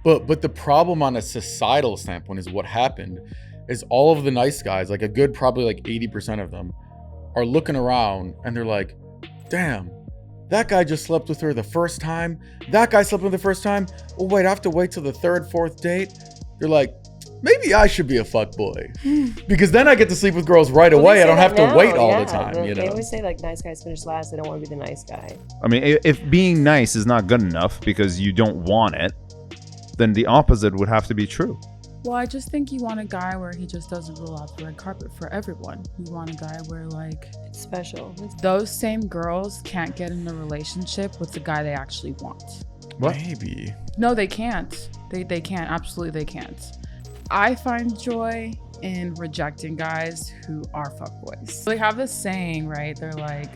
But the problem on a societal standpoint is what happened is all of the nice guys, like a good probably like 80% of them, are looking around and they're like, damn, that guy just slept with her the first time. That guy slept with her the first time. Oh wait, I have to wait till the third, fourth date. You're like, maybe I should be a fuckboy because then I get to sleep with girls right away. I don't have to wait all the time. They always say like nice guys finish last. They don't want to be the nice guy. I mean, if being nice is not good enough because you don't want it, then the opposite would have to be true. Well, I just think you want a guy where he just doesn't roll out the red carpet for everyone. You want a guy where like it's special. Those same girls can't get in a relationship with the guy they actually want. What? Maybe. No, they can't. They can't. Absolutely, they can't. I find joy in rejecting guys who are fuckboys. They have this saying, right? They're like,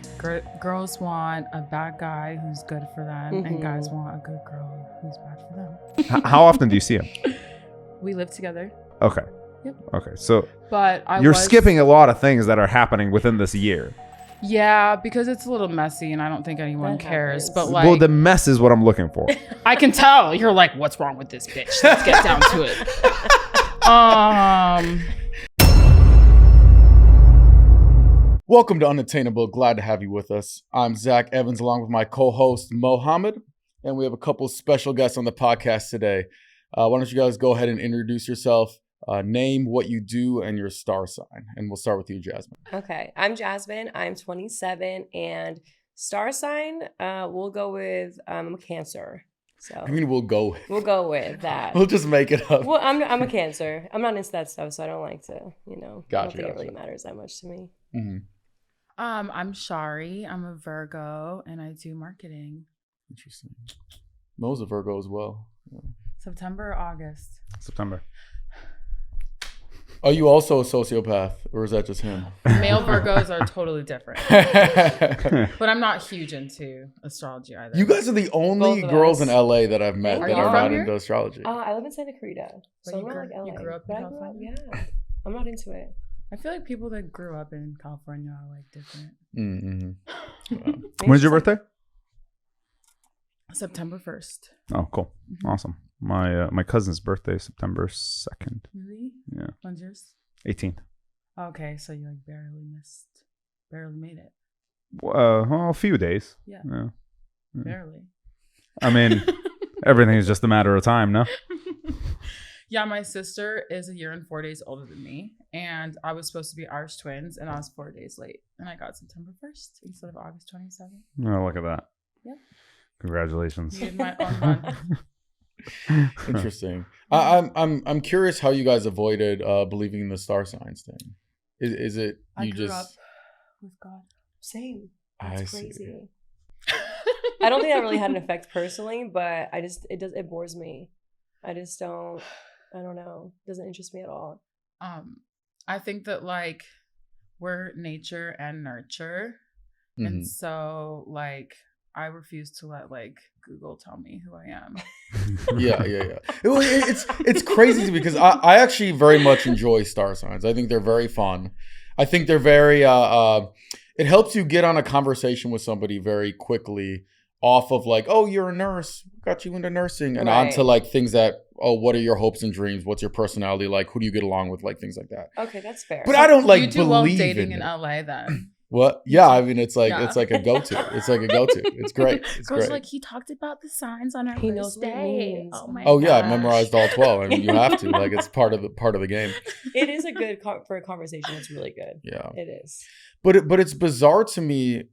girls want a bad guy who's good for them, and guys want a good girl who's bad for them. How often do you see him? We live together. Okay. Yep. Okay, so but you're skipping a lot of things that are happening within this year. Yeah, because it's a little messy, and I don't think anyone cares. But like, well, the mess is what I'm looking for. I can tell you're like, what's wrong with this bitch? Let's get down to it. Welcome to Unattainable. Glad to have you with us. I'm Zach Evans, along with my co-host Mohammed, and we have a couple special guests on the podcast today. Why don't you guys go ahead and introduce yourself, name, what you do, and your star sign. And we'll start with you, Jasmyn. Okay, I'm Jasmyn. I'm 27, and star sign, we'll go with I'm a Cancer. So I mean, we'll go with that. We'll just make it up. Well, I'm a Cancer. I'm not into that stuff, so I don't like to, Gotcha, I don't think it really matters that much to me. Mm-hmm. I'm Shari. I'm a Virgo, and I do marketing. Interesting. Mo's a Virgo as well. Yeah. September or August? September. Are you also a sociopath, or is that just him? Male Virgos are totally different. But I'm not huge into astrology either. You guys are the only girls in LA that I've met that are not into astrology. I live in Santa Clarita, so I'm not like LA. You grew up in California? Yeah, I'm not into it. I feel like people that grew up in California are like different. Mm-hmm. Wow. When's your birthday? September 1st. Oh, cool. Awesome. My cousin's birthday is September 2nd. Really? Yeah. When's yours? 18th. Okay, so you like barely made it. Well, a few days. Yeah. Barely. I mean, everything is just a matter of time, no? Yeah, my sister is a year and 4 days older than me, and I was supposed to be Irish twins, and I was 4 days late, and I got September 1st instead of August 27th. Oh, look at that. Yep. Congratulations. Needed my own one. Interesting. I'm curious how you guys avoided believing in the star signs thing. Is it you I grew just up with God? Same. That's crazy. See. I don't think that really had an effect personally, but it bores me. I don't know. It doesn't interest me at all. I think that like we're nature and nurture. Mm-hmm. And so like I refuse to let like Google tell me who I am. Yeah. It's crazy because I actually very much enjoy star signs. I think they're very fun. I think they're very it helps you get on a conversation with somebody very quickly off of like, oh, you're a nurse, got you into nursing, and onto like things that, oh, what are your hopes and dreams? What's your personality like? Who do you get along with? Like things like that. Okay, that's fair. But I don't like you do believe love dating in LA then. What? Yeah, I mean, it's like a go-to. It's like a go-to. It's great. It's Girls great. like he talked about the signs on our He first knows what it day. means. Oh my! Oh yeah, I gosh. memorized all 12. I mean, you have to. Like, it's part of the game. It is a good for a conversation. It's really good. Yeah, it is. But it's bizarre to me.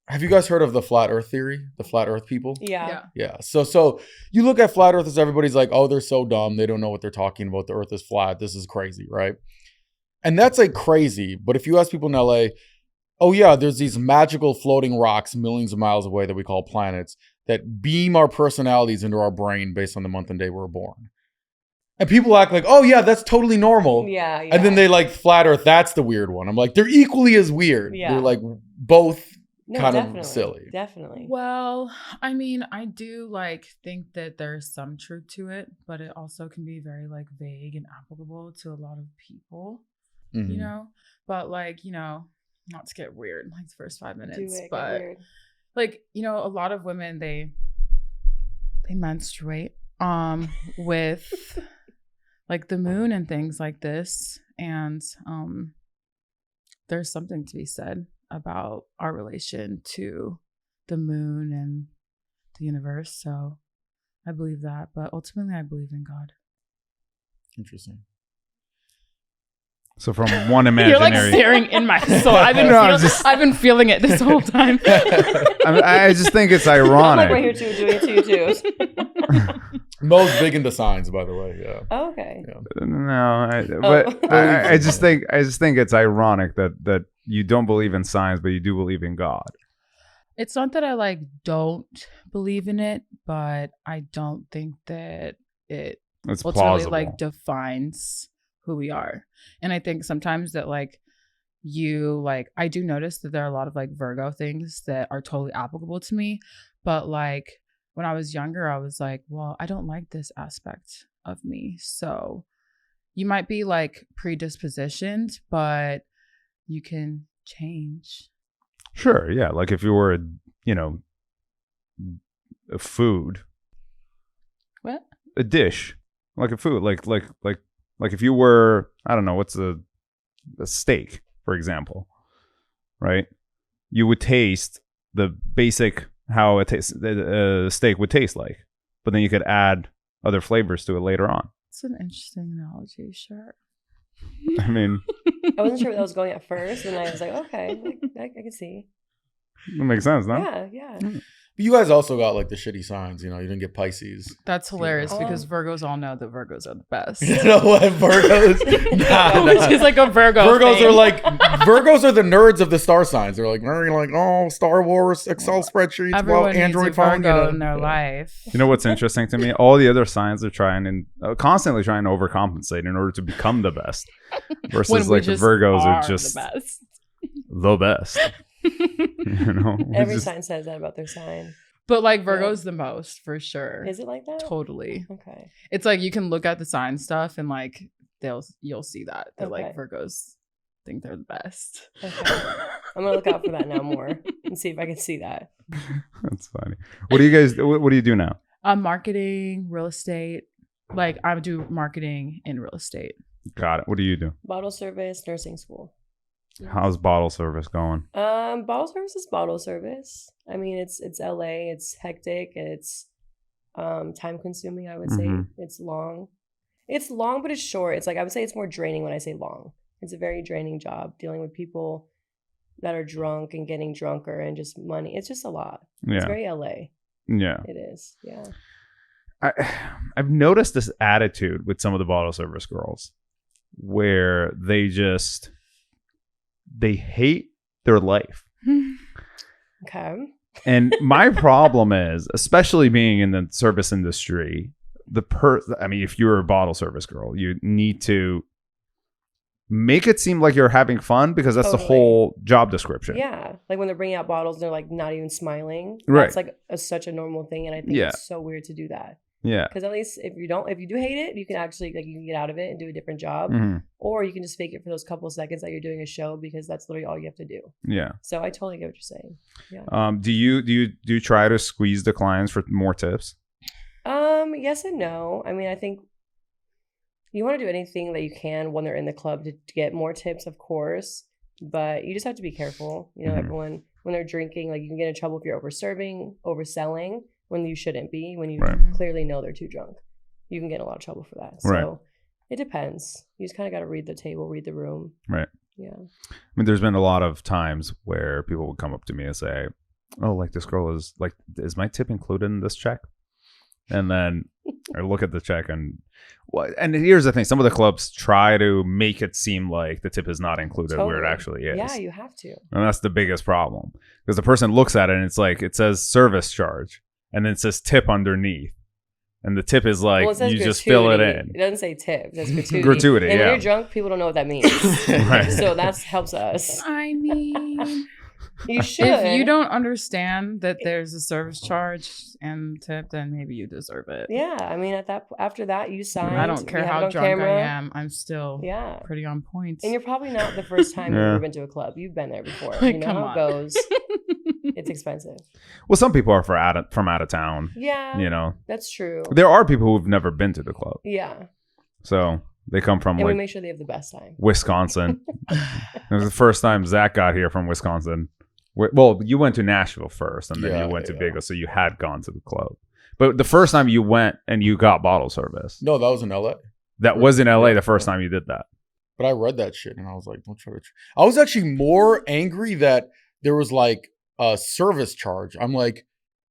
Have you guys heard of the flat Earth theory? The flat Earth people? Yeah. So you look at flat Earthers, everybody's like, oh, they're so dumb. They don't know what they're talking about. The Earth is flat. This is crazy, right? And that's like crazy. But if you ask people in LA, oh yeah, there's these magical floating rocks millions of miles away that we call planets that beam our personalities into our brain based on the month and day we were born. And people act like, oh yeah, that's totally normal. Yeah. And then they like flat Earth. That's the weird one. I'm like, they're equally as weird. Yeah. They're like both kind definitely, of silly. Definitely. Well, I mean, I do like think that there's some truth to it, but it also can be very like vague and applicable to a lot of people, Mm-hmm. you know? But like, you know, not to get weird like the first 5 minutes, but like, you know, a lot of women, they menstruate with like the moon and things like this, and there's something to be said about our relation to the moon and the universe. So I believe that, but ultimately I believe in God. Interesting. So from one imaginary, you're like staring in my soul. I've been feeling it this whole time. I just think it's ironic. I'm like right here too, doing it to you too. Mo's big into signs, by the way. Yeah. Oh, okay. Yeah. No, I just think it's ironic that you don't believe in signs, but you do believe in God. It's not that I like don't believe in it, but I don't think that it's ultimately plausible. like defines who we are. And I think sometimes that like I do notice that there are a lot of like Virgo things that are totally applicable to me, but like when I was younger, I was like, well, I don't like this aspect of me. So you might be like predispositioned, but you can change. Sure, yeah. Like if you were a food. What? A dish. Like a food. Like if you were, I don't know, what's a steak, for example, right? You would taste the basic how the steak would taste like, but then you could add other flavors to it later on. It's an interesting analogy, sure. I mean, I wasn't sure where that was going at first, and I was like, okay, I can see. it makes sense, no? Yeah. You guys also got like the shitty signs, you didn't get Pisces. That's hilarious Oh. because Virgos all know that Virgos are the best. You know what? Virgos? Which is like a Virgo Virgos thing. are like, Virgos are the nerds of the star signs. They're like, oh, Star Wars, Excel spreadsheets, Everyone needs Android a phone. Virgo in their life. You know what's interesting to me? All the other signs are constantly trying to overcompensate in order to become the best. Versus When we like just Virgos are the just best. the best. Every sign says that about their sign. But like Virgo's the most for sure. Is it like that? Totally. Okay. It's like you can look at the sign stuff and like you'll see that like Okay. Virgos think they're the best. Okay. I'm gonna look out for that now more and see if I can see that. That's funny. What do you guys? What do you do now? Marketing, real estate. Like I do marketing in real estate. Got it. What do you do? Bottle service, nursing school. How's bottle service going? Bottle service is bottle service. I mean, it's LA. It's hectic. It's time consuming. I would say it's long. It's long, but it's short. It's like I would say it's more draining when I say long. It's a very draining job dealing with people that are drunk and getting drunker and just money. It's just a lot. Yeah. It's very LA. Yeah. It is. Yeah. I've noticed this attitude with some of the bottle service girls where they hate their life. Okay. And my problem is, especially being in the service industry, if you're a bottle service girl, you need to make it seem like you're having fun because that's the whole job description. Yeah. Like when they're bringing out bottles, they're like not even smiling. Right. That's like such a normal thing. And I think it's so weird to do that. Yeah. Because at least if you do hate it, you can actually you can get out of it and do a different job. Or you can just fake it for those couple of seconds that you're doing a show because that's literally all you have to do. Yeah. So I totally get what you're saying. Yeah. Do you try to squeeze the clients for more tips? Yes and no. I mean, I think you want to do anything that you can when they're in the club to get more tips, of course. But you just have to be careful. Everyone, when they're drinking, like you can get in trouble if you're overserving, overselling when you shouldn't be, when you clearly know they're too drunk. You can get in a lot of trouble for that. So it depends. You just kind of got to read the table, read the room. Right. Yeah. I mean, there's been a lot of times where people would come up to me and say, oh, like this girl is my tip included in this check? And then I look at the check and here's the thing. Some of the clubs try to make it seem like the tip is not included where it actually is. Yeah, you have to. And that's the biggest problem because the person looks at it and it's like, it says service charge and then it says tip underneath. And the tip is like, you just fill it in. It doesn't say tip. It says gratuity. Gratuity, and when you're drunk, people don't know what that means. Right. So that helps us. I mean, you should. If you don't understand that there's a service charge and tip, then maybe you deserve it. Yeah. I mean, after that, you signed. I don't care how drunk I am. I'm still pretty on point. And you're probably not the first time you've ever been to a club. You've been there before. Like, you know come how on. it goes. it's expensive. Well, some people are from out of town. Yeah, You know, that's true. there are people who've never been to the club, Yeah, so they come from and we like make sure they have the best time. Wisconsin. It was the first time Zach got here from Wisconsin. Well, you went to Nashville first, and then Yeah, you went to yeah. Bigger, so you had gone to the club. But the first time you went and you got bottle service, No, that was in LA. that was in LA Yeah, the first yeah. time you did that. But I read that shit and I was like, don't try to. I was actually more angry that there was like a service charge. I'm like,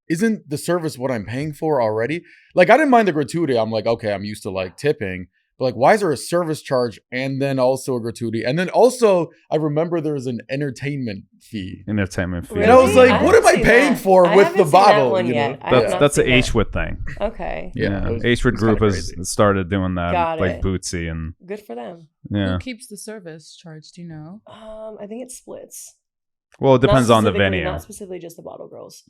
isn't the service what I'm paying for already? Like, I didn't mind the gratuity. I'm like, okay, I'm used to like tipping. But like, why is there a service charge and then also a gratuity? And then also, I remember there was an entertainment fee. Entertainment fee. And I was Really? like, I what am haven't I seen paying that. for I with haven't the seen that bottle? one You know? yet. I have not That's seen the that. H-Wood thing. Okay, Yeah, it was- H-Wood it's group kinda has crazy. started doing that, Got like it. Bootsy and good for them. yeah. Who keeps the service charge? Do you know? I think it splits. Well, it depends Not on the specifically- venue. Not specifically just the bottle girls.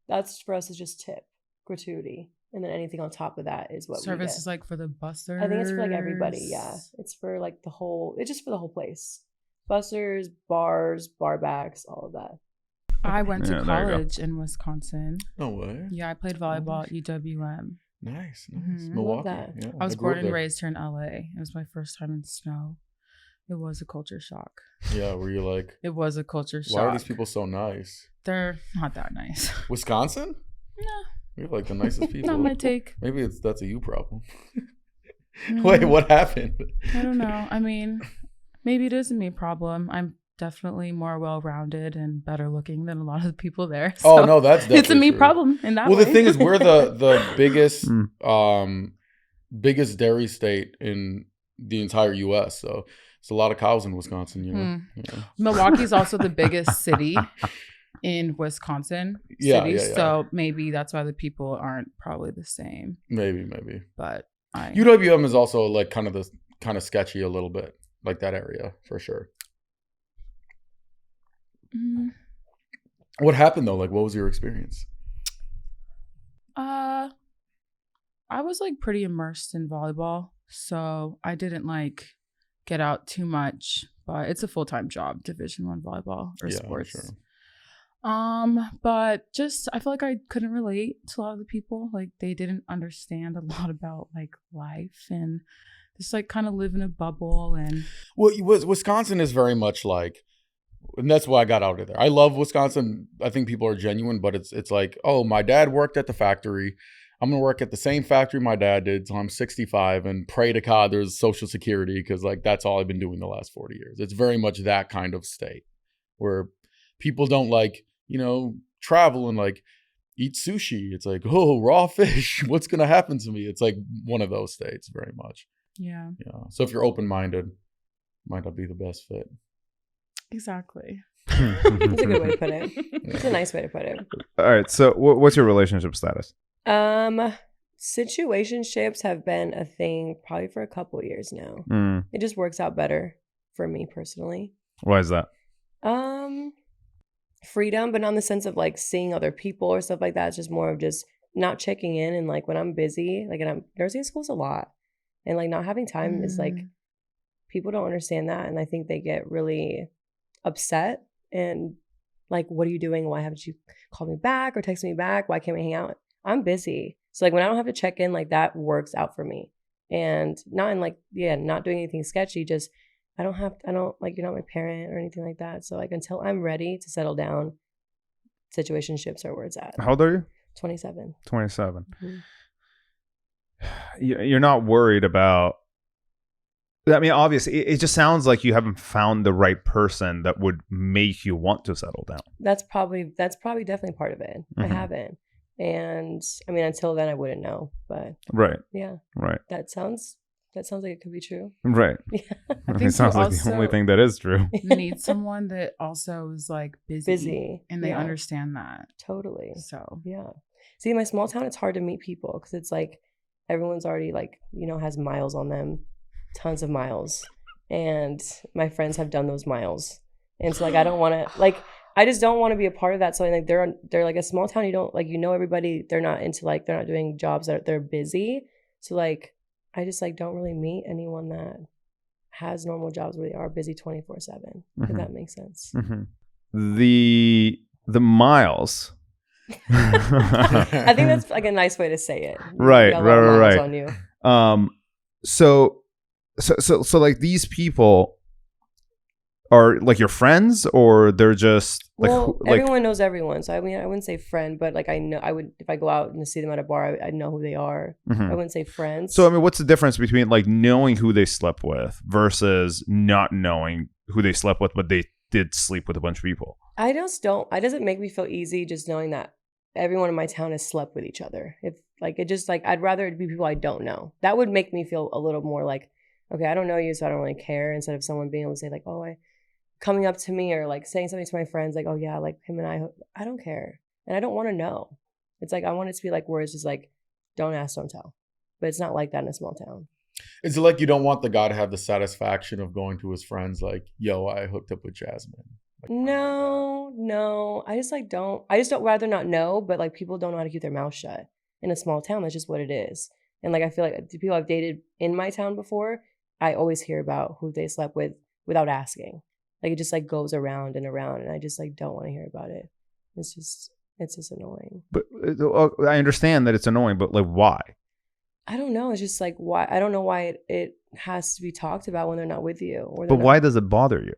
That's for us is just tip, gratuity, and then anything on top of that is what Service we get. is like for the busters. I think it's for like everybody. Yeah, it's for like the whole. It's just for the whole place. Busters, bars, bar backs, all of that. I went to Yeah, there you go. college in Wisconsin. No way. Yeah, I played volleyball at UWM. Nice, nice. Mhm. I love Milwaukee. that. Yeah, I was grew up born and there. raised here in LA. It was my first time in snow. It was a culture shock. Yeah, were you like, It was a culture shock. why are these people so nice? They're not that nice. Wisconsin? No, You're like the nicest people. not my take. Maybe that's a you problem. Mm, Wait, what happened? I don't know. I mean, maybe it is a me problem. I'm definitely more well-rounded and better looking than a lot of the people there. Oh so no, that's definitely it's a me true. problem in that Well, way. the thing is, we're the biggest Mm. biggest dairy state in the entire U.S. So it's a lot of cows in Wisconsin. You know. Yeah. Milwaukee's also the biggest city in Wisconsin Yeah, city, yeah, yeah. so maybe that's why the people aren't probably the same. Maybe. But I UWM is also like kind of sketchy a little bit, like that area for sure. Mm, What happened though? Like, what was your experience? I was like pretty immersed in volleyball, so I didn't like get out too much. But it's a full-time job, Division I volleyball or Yeah, sports. sure. But just I feel like I couldn't relate to a lot of the people. Like they didn't understand a lot about like life and just like kind of live in a bubble and Well, Wisconsin is very much like, and that's why I got out of there. I love Wisconsin. I think people are genuine, but it's like, oh, my dad worked at the factory. I'm gonna work at the same factory my dad did till I'm 65, and pray to God there's Social Security because like that's all I've been doing the last 40 years. It's very much that kind of state where people don't like, travel and like eat sushi. It's like, oh, raw fish. What's gonna happen to me? It's like one of those states very much. yeah, Yeah. So if you're open-minded, might not be the best fit. exactly. That's a good way to put it. It's a nice way to put it. All right. So, what's your relationship status? Situationships have been a thing probably for a couple years now. Mm. It just works out better for me personally. Why is that? Freedom, but not in the sense of like seeing other people or stuff like that. It's just more of just not checking in, and like when I'm busy, like, and I'm nursing schools a lot, and like not having time is like, people don't understand that, and I think they get really upset and like, what are you doing? Why haven't you called me back or texted me back? Why can't we hang out? I'm busy. So like when I don't have to check in, like that works out for me. And not in like, not doing anything sketchy, just I don't like, you're not my parent or anything like that. So like until I'm ready to settle down, situationships are where it's at. How old are you? 27. 27. Mhm. You're not worried about. I mean, obviously, it just sounds like you haven't found the right person that would make you want to settle down. That's probably definitely part of it. I Mhm. haven't. And I mean, until then I wouldn't know, but Right. yeah, Right. that sounds like it could be true. Right. Yeah. I mean, think it sounds you like the only also- thing that is true. Need someone that also is like busy and they Yeah. understand that. Totally. So Yeah. See, in my small town, it's hard to meet people because it's like everyone's already like, has miles on them, tons of miles. And my friends have done those miles. And so like, I don't want to, like, I just don't want to be a part of that. So like, they're like a small town. You don't like, everybody, they're not into like, they're not doing jobs that they're busy. So like, I just like don't really meet anyone that has normal jobs where they are busy 24/7. If Mhm. that makes sense. Mhm. The the miles. I think that's like a nice way to say it. Right, You got a lot of miles right. on you. So like these people are like your friends, or they're just like Well, everyone knows everyone. So I mean, I wouldn't say friend, but like I know I would if I go out and see them at a bar, I know who they are. Mhm. I wouldn't say friends. So I mean, what's the difference between like knowing who they slept with versus not knowing who they slept with, but they did sleep with a bunch of people? I just don't. It doesn't make me feel easy just knowing that everyone in my town has slept with each other. If like it just like I'd rather it be people I don't know. That would make me feel a little more like, okay, I don't know you, so I don't really care. Instead of someone being able to say like, oh, coming up to me or like saying something to my friends like, oh yeah, like him and I don't care, and I don't want to know. It's like I want it to be like where it's just like, don't ask, don't tell. But it's not like that in a small town. Is it like you don't want the guy to have the satisfaction of going to his friends like, yo, I hooked up with Jasmyn? Like, No. I just don't rather not know, but like people don't know how to keep their mouth shut. In a small town, that's just what it is. And like I feel like the people I've dated in my town before, I always hear about who they slept with without asking. Like it just like goes around and around, and I just like don't want to hear about it. It's just annoying. But I understand that it's annoying, but like why? I don't know. It's just like why I don't know why it has to be talked about when they're not with you. Or But they're why not. does it bother you?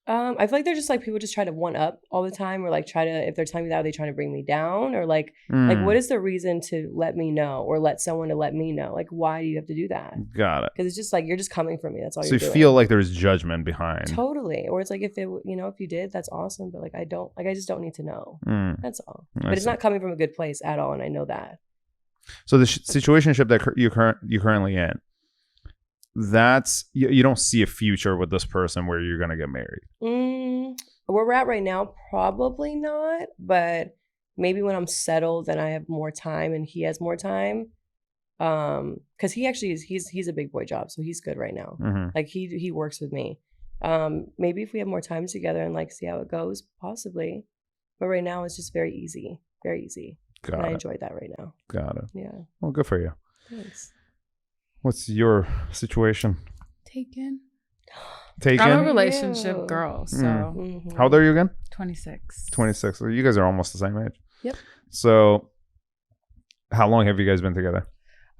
I feel like they're just like people just try to one up all the time, or like try to, if they're telling me that, are they trying to bring me down, or like what is the reason to let me know or let someone to let me know? Like why do you have to do that? Got it. Because it's just like you're just coming for me. That's all So you're you doing. feel like there's judgment behind. Totally. Or it's like if you did, that's awesome, but like I just don't need to know. That's all. I But it's see. not coming from a good place at all, and I know that. So the situationship that you're currently in, that's you don't see a future with this person where you're gonna get married. Where we're at right now, probably not. But maybe when I'm settled and I have more time and he has more time, because he actually is he's a big boy job, so he's good right now. Mm-hmm. Like he works with me. Maybe if we have more time together and like see how it goes, possibly. But right now it's just very easy, very easy. Got And I it. enjoy that right now. Got it. Yeah. Well, good for you. Thanks. What's your situation? Taken. Taken? I'm a Ew. relationship girl, so Mhm. How old are you again? 26. 26. So you guys are almost the same age. Yep. So how long have you guys been together?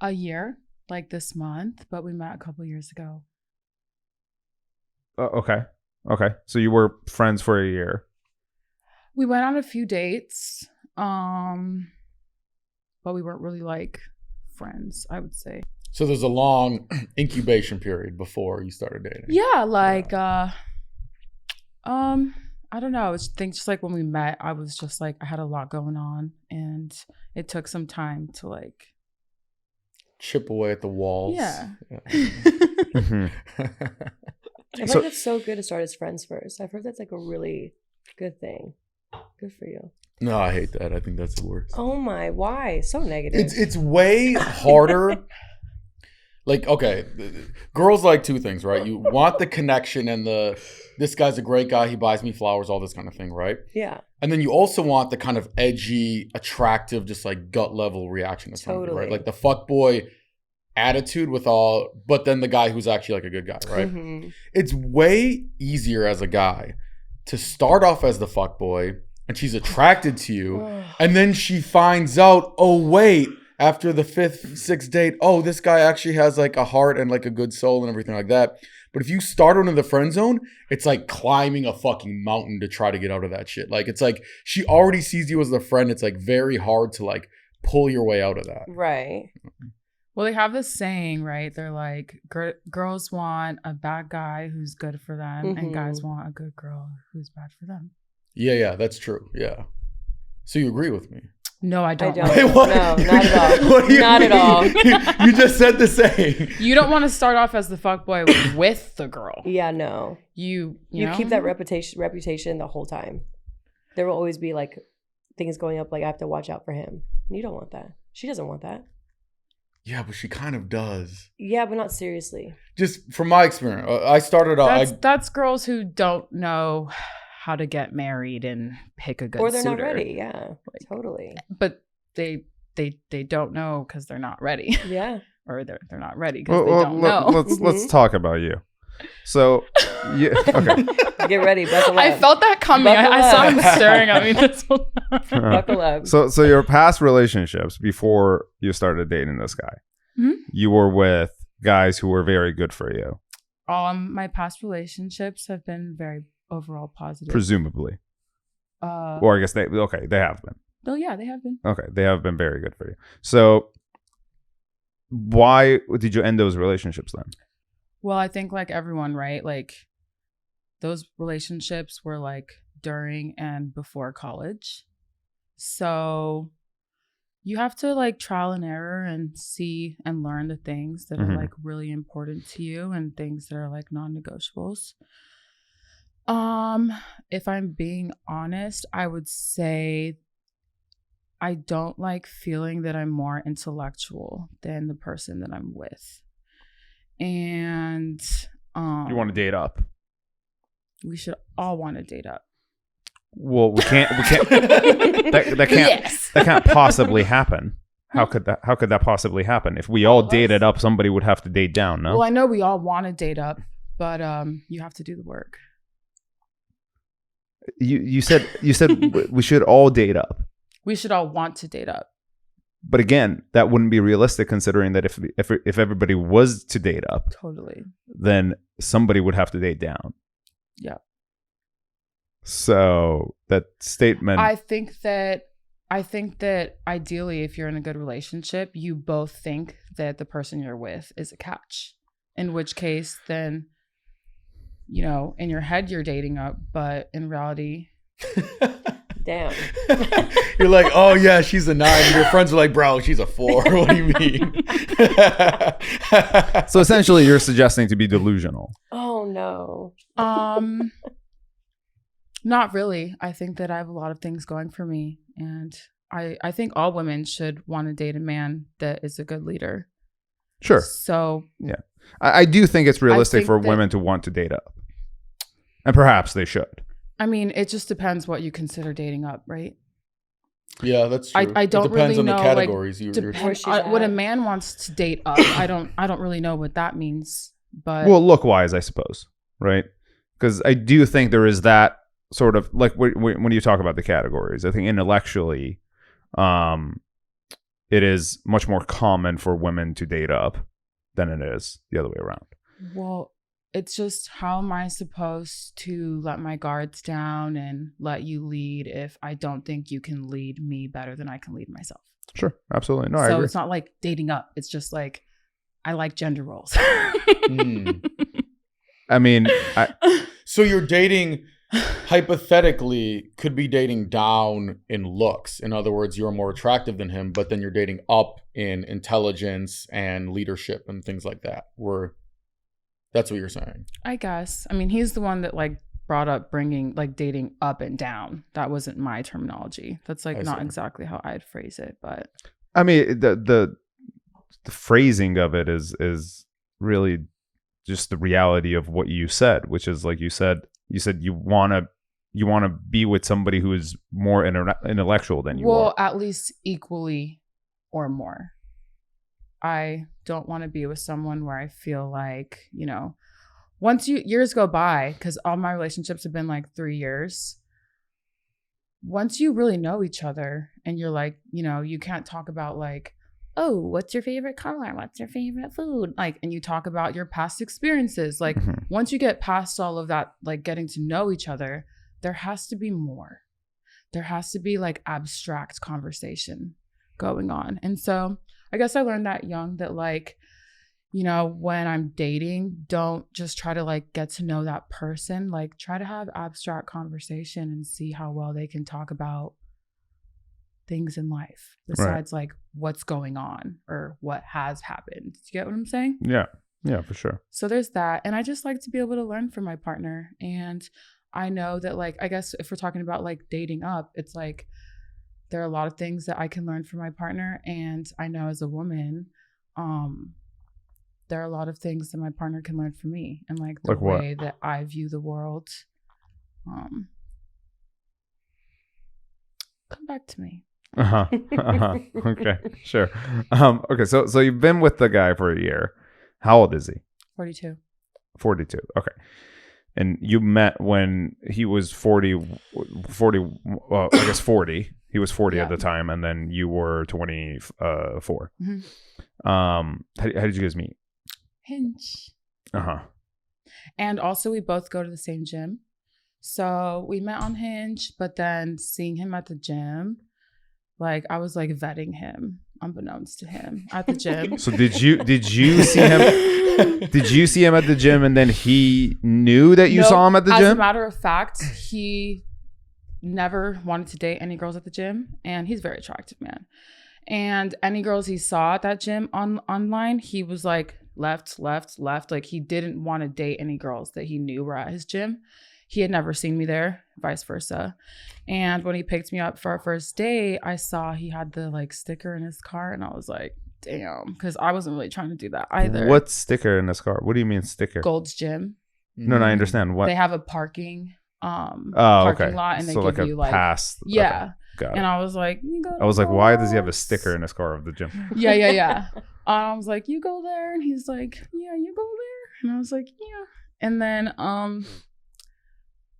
A year, like this month, but we met a couple years ago. Okay. So you were friends for a year. We went on a few dates, but we weren't really like friends, I would say. So there's a long incubation period before you started dating. Yeah, like I don't know. I think just like when we met, I was just like I had a lot going on, and it took some time to like Chip away at the walls. Yeah. Mhm. I feel like it's so good to start as friends first. I've heard that's like a really good thing. Good for you. No, I hate that. I think that's the worst. Oh my, why? So negative. It's way harder. Like, okay, girls like two things, right? You want the connection and this guy's a great guy, he buys me flowers, all this kind of thing, right? Yeah. And then you also want the kind of edgy, attractive, just like gut level reaction to somebody, Totally. right? Like the fuckboy attitude but then the guy who's actually like a good guy, right? Mhm. It's way easier as a guy to start off as the fuckboy and she's attracted to you, and then she finds out, oh wait, after the 5th, 6th date, oh, this guy actually has like a heart and like a good soul and everything like that. But if you start into the friend zone, it's like climbing a fucking mountain to try to get out of that shit. Like, it's like she already sees you as a friend. It's like very hard to like pull your way out of that. Right. Well, they have this saying, right? They're like, girls want a bad guy who's good for them, and guys want a good girl who's bad for them. Yeah, that's true. Yeah. So you agree with me? No, I don't. don't. Wait, what? No, not at all. What do you Not at mean? all. You just said the same. You don't want to start off as the fuckboy with the girl. Yeah, no. You Keep that reputation the whole time. There will always be like things going up, like I have to watch out for him. And you don't want that. She doesn't want that. Yeah, but she kind of does. Yeah, but not seriously. Just from my experience, I started out. That's girls who don't know how to get married and pick a good Or they're suitor. not ready. Yeah, totally. But they don't know because they're not ready. Yeah. Or they're not ready because they don't know. Let's talk about you. So, yeah, okay. Get ready. Buckle up. I felt that coming. I saw him staring at me this whole time. Buckle up. So your past relationships before you started dating this guy, you were with guys who were very good for you. My past relationships have been very overall positive. Presumably. Or I guess they have been. Oh yeah, they have been. Okay, they have been very good for you. So why did you end those relationships then? Well, I think like everyone, right? Like those relationships were like during and before college. So you have to like trial and error and see and learn the things that are like really important to you and things that are like non-negotiables. If I'm being honest, I would say I don't like feeling that I'm more intellectual than the person that I'm with. And you want to date up? We should all want to date up. Well, we can't that can't Yes. that can't possibly happen. How could that possibly happen? If we all dated up, somebody would have to date down, no? Well, I know we all want to date up, but you have to do the work. You said we should all date up. We should all want to date up. But again, that wouldn't be realistic considering that if everybody was to date up, Totally. then somebody would have to date down. Yeah. So that statement, I think that ideally, if you're in a good relationship, you both think that the person you're with is a catch. In which case, then, you know, in your head you're dating up, but in reality, Damn. You're like, oh yeah, she's a 9. And your friends are like, bro, she's a 4. What do you mean? so essentially you're suggesting to be delusional. Oh no. Not really. I think that I have a lot of things going for me, and I think all women should want to date a man that is a good leader. Sure. So yeah, I do think it's realistic think for that women to want to date up, and perhaps they should. I mean, it just depends what you consider dating up, right? Yeah, that's true. I don't it depends really on know, the categories like, you're what a man wants to date up. I don't really know what that means, but well, look wise, I suppose, right? Because I do think there is that sort of like when you talk about the categories. I think intellectually, it is much more common for women to date up than it is the other way around. Well, it's just, how am I supposed to let my guards down and let you lead if I don't think you can lead me better than I can lead myself? Sure, absolutely. No, I So agree. it's not like dating up. It's just like, I like gender roles. I mean, so you're dating, hypothetically, could be dating down in looks. In other words, you're more attractive than him, but then you're dating up in intelligence and leadership and things like that. That's what you're saying. I guess. I mean, he's the one that like brought up bringing like dating up and down. That wasn't my terminology. That's like not exactly how I'd phrase it, but I mean, the phrasing of it is really just the reality of what you said, which is like you said you want to be with somebody who is more intellectual than you are. Well, at least equally or more. I don't want to be with someone where I feel like, you know, once years go by, because all my relationships have been like 3 years. Once you really know each other and you're like, you know, you can't talk about like, oh, what's your favorite color? What's your favorite food? Like, and you talk about your past experiences. Like, once you get past all of that, like getting to know each other, there has to be more. There has to be like abstract conversation going on. And so I guess I learned that young, that like, you know, when I'm dating, don't just try to like get to know that person. Like, try to have abstract conversation and see how well they can talk about things in life besides like what's going on or what has happened. Do you get what I'm saying? Yeah, for sure. So there's that. And I just like to be able to learn from my partner. And I know that like, I guess if we're talking about like dating up, it's like, there are a lot of things that I can learn from my partner. And I know as a woman, there are a lot of things that my partner can learn from me, and like the way that I view the world. Come back to me. Okay, sure. Okay, so you've been with the guy for a year. How old is he? 42. 42. Okay. And you met when he was 40, well, I guess 40. He was 40 at the time, and then you were 24. How did you guys meet? Hinge. Uh-huh. And also we both go to the same gym. So we met on Hinge, but then seeing him at the gym, like I was like vetting him unbeknownst to him at the gym. So did you see him? Did you see him at the gym and then he knew that you saw him at the gym? As a matter of fact, he never wanted to date any girls at the gym, and he's a very attractive man. And any girls he saw at that gym online, he was like left. Like he didn't want to date any girls that he knew were at his gym. He had never seen me there, vice versa. And when he picked me up for our first date, I saw he had the like sticker in his car, and I was like, damn, because I wasn't really trying to do that either. What sticker in his car? What do you mean sticker? Gold's Gym. No, I understand. What? They have a parking parking lot, and they so give like you a like pass. Yeah. Okay. Got it. And I was like, you go. I was like, why does he have a sticker in his car of the gym? Yeah. I was like, you go there, and he's like, yeah, you go there, and I was like, yeah. And then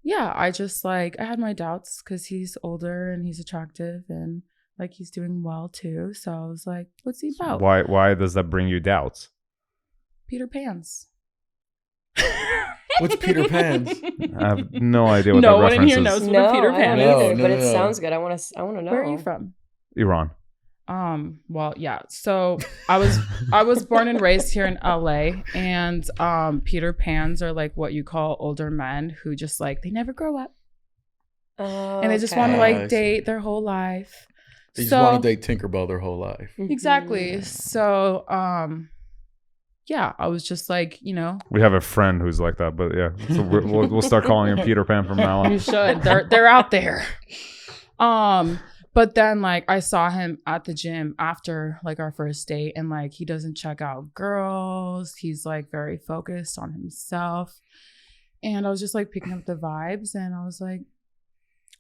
yeah, I just like I had my doubts because he's older and he's attractive and like he's doing well too. So I was like, what's he about? Why does that bring you doubts? Peter Pan's. What's Peter Pan's? I have no idea what No that one reference in here is. knows what No, a Peter I Pan don't is. either, No, but no, it no. sounds good. I want to know. Where are you from? Iran. Well, yeah. So I was born and raised here in LA, and Peter Pans are like what you call older men who just like they never grow up. And they just want to like date their whole life. They just want to date Tinkerbell their whole life. Exactly. So yeah, I was just like, We have a friend who's like that, but yeah, so we'll start calling him Peter Pan from now on. You should. They're out there. But then like I saw him at the gym after like our first date, and like he doesn't check out girls. He's like very focused on himself. And I was just like picking up the vibes, and I was like,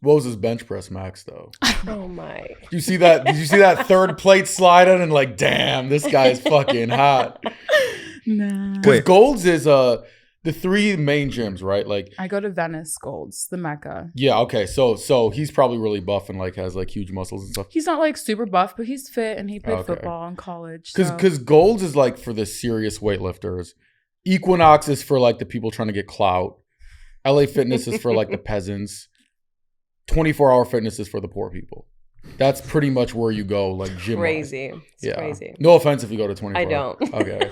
What was his bench press max though? Oh my. Did you see that third plate sliding and like, damn, this guy's fucking hot. nah. Because Gold's is the three main gyms, right? Like I go to Venice Gold's, the Mecca. yeah, okay. So he's probably really buff and like has like huge muscles and stuff. He's not like super buff, but he's fit, and he played Okay. football in college. Because Gold's is like for the serious weightlifters. Equinox is for like the people trying to get clout. LA Fitness is for like the peasants. 24-hour fitness is for the poor people. That's pretty much where you go, like gym. Crazy. It's crazy. No offense if you go to 24. I don't. Okay.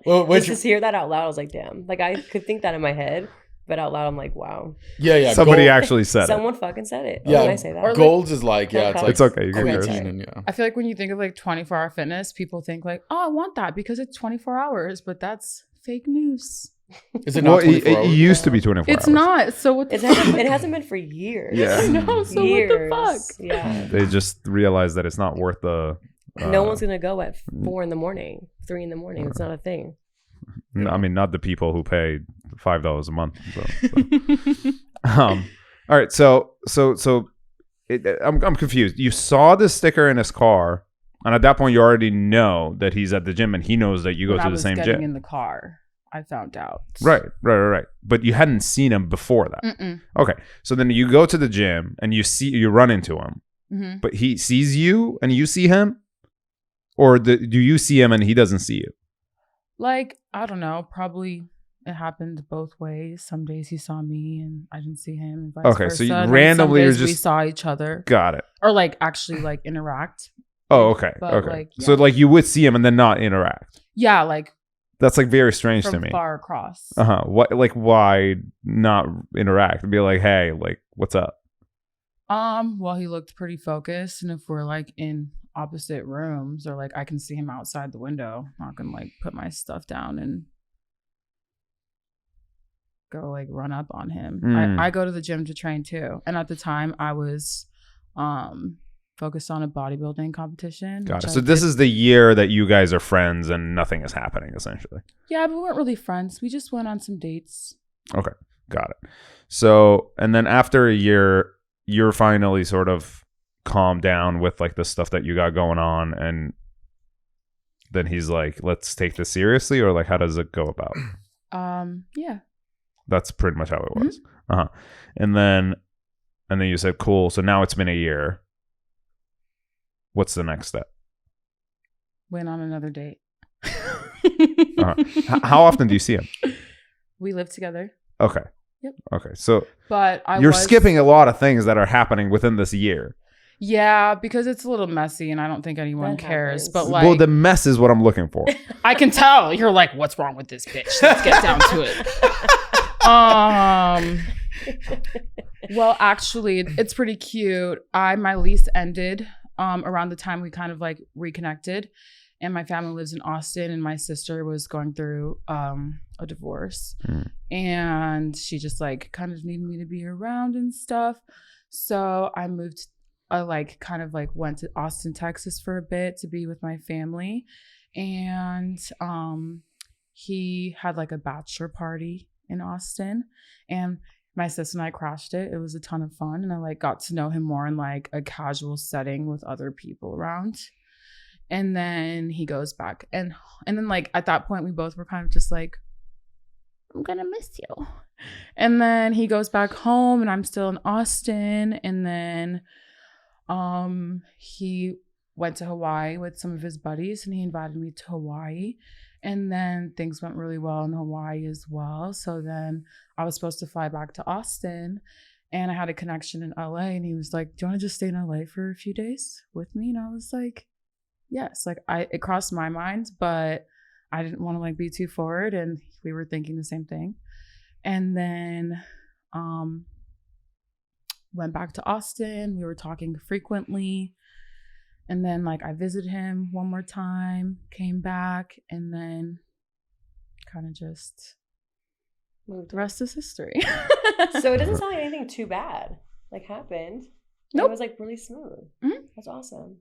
Well, Just to hear that out loud, I was like, damn. Like I could think that in my head, but out loud, I'm like, wow. yeah. Somebody actually said Someone fucking said it. Yeah. When I say that. Or Gold's is like, yeah, it's like It's okay. You can hear creatine it. and yeah. I feel like when you think of like 24-hour fitness, people think like, oh, I want that because it's 24 hours, but that's fake news. Is it not 24 it hours? used to be 24 It's hours. not. So what the It hasn't been for years. Yeah. I know. So Years. what the fuck? Yeah. They just realized that it's not worth the... No one's going to go at 4 a.m, 3 a.m. It's not a thing. I mean, not the people who pay $5 a month. So. All right. So I'm confused. You saw the sticker in his car, and at that point, you already know that he's at the gym, and he knows that you go When to I the was same getting gym. in the car, I found out. Right. But you hadn't seen him before that. Mm-mm. Okay. So then you go to the gym, and you run into him, Mm-hmm. but he sees you, and you see him, or do you see him and he doesn't see you? Like, I don't know. Probably it happened both ways. Some days he saw me and I didn't see him. And vice Okay, versa. so you And then randomly some are days we just- saw each other, Got it. or like actually like interact. Oh, okay. But, Okay. like, So yeah. like you would see him and then not interact. Yeah, like That's like very strange to from me. far across. Why not interact? Be like, hey, like, what's up? Well, he looked pretty focused, and if we're like in opposite rooms, or like I can see him outside the window, I'm not gonna like put my stuff down and go like run up on him. I go to the gym to train too, and at the time I was focused on a bodybuilding competition. Got it. which So I this did- is the year that you guys are friends and nothing is happening, essentially. yeah, but we weren't really friends. We just went on some dates. Okay. Got it. So, and then after a year, you're finally sort of calmed down with like the stuff that you got going on, and then he's like, let's take this seriously, or like, how does it go about? Yeah. That's pretty much how it was. And then you said, cool. So now it's been a year. What's the next step? Went on another date. How often do you see him? We live together. Okay. Yep. Okay. So but you're skipping a lot of things that are happening within this year. Yeah, because it's a little messy and I don't think anyone cares. But like, well, the mess is what I'm looking for. I can tell. You're like, what's wrong with this bitch? Let's get down to it. Well, actually, it's pretty cute. My lease ended around the time we kind of like reconnected. And my family lives in Austin, and my sister was going through a divorce. And she just like kind of needed me to be around and stuff. So I moved. I like kind of like went to Austin, Texas for a bit to be with my family. And he had like a bachelor party in Austin. And my sister and I crashed it. It was a ton of fun. And I like got to know him more in like a casual setting with other people around. And then he goes back. And then like at that point, we both were kind of just like, I'm gonna miss you. And then he goes back home and I'm still in Austin. And then he went to Hawaii with some of his buddies and he invited me to Hawaii. And then things went really well in Hawaii as well. So then I was supposed to fly back to Austin and I had a connection in LA and he was like, do you want to just stay in LA for a few days with me? And I was like, yes. Like it crossed my mind, but I didn't want to like be too forward and we were thinking the same thing. And then went back to Austin. We were talking frequently. And then like I visited him one more time, came back, and then kind of just moved. The rest is history. So it doesn't sound like anything too bad like happened. Nope. It was like really smooth. Mm-hmm. That's awesome.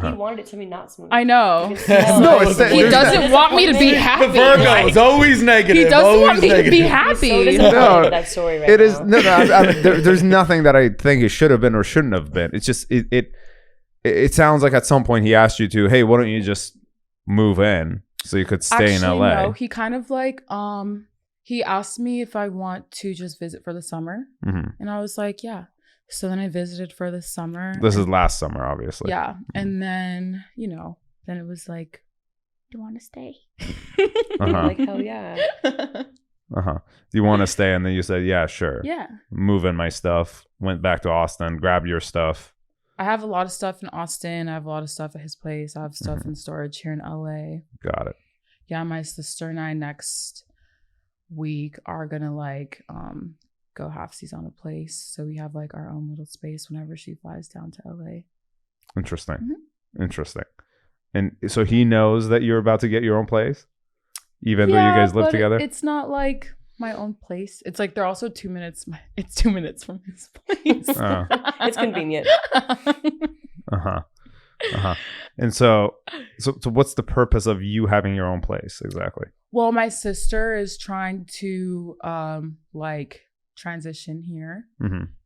He wanted it to be not smooth. I know. No, he doesn't want me to be happy. The Virgo is always negative. He doesn't want me to be happy. So disappointed with that story right it now. Is no. I mean, there's nothing that I think it should have been or shouldn't have been. It's just it sounds like at some point he asked you to, hey, why don't you just move in so you could stay in LA? No, he kind of like he asked me if I want to just visit for the summer, and I was like, yeah. So then I visited for the summer. This is last summer, obviously. Yeah. And then, then it was like, do you want to stay? Like, hell yeah. Do you want to stay? And then you said, yeah, sure. Yeah. Move in my stuff. Went back to Austin, grabbed your stuff. I have a lot of stuff in Austin. I have a lot of stuff at his place. I have stuff in storage here in LA. Got it. Yeah, my sister and I next week are going to like go halfsies on a place. So we have like our own little space whenever she flies down to LA. Interesting. Interesting. And so he knows that you're about to get your own place? Even though you guys live together? It's not like my own place. It's like they're also 2 minutes. It's 2 minutes from his place. It's convenient. And so what's the purpose of you having your own place exactly? Well, my sister is trying to like transition here,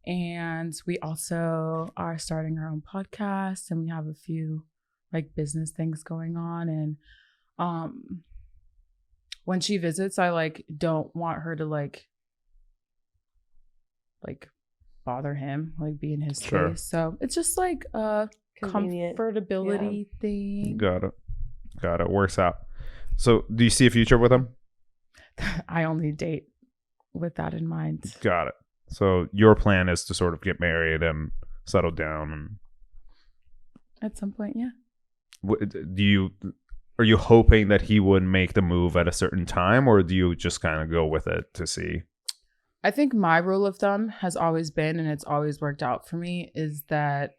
and we also are starting our own podcast, and we have a few like business things going on. And when she visits, I like don't want her to like bother him, like be in his space. So it's just like a comfortability thing. Got it. Works out. So do you see a future with him? I only date with that in mind. Got it. So your plan is to sort of get married and settle down, and at some point, yeah. Are you hoping that he would make the move at a certain time, or do you just kind of go with it to see? I think my rule of thumb has always been, and it's always worked out for me, is that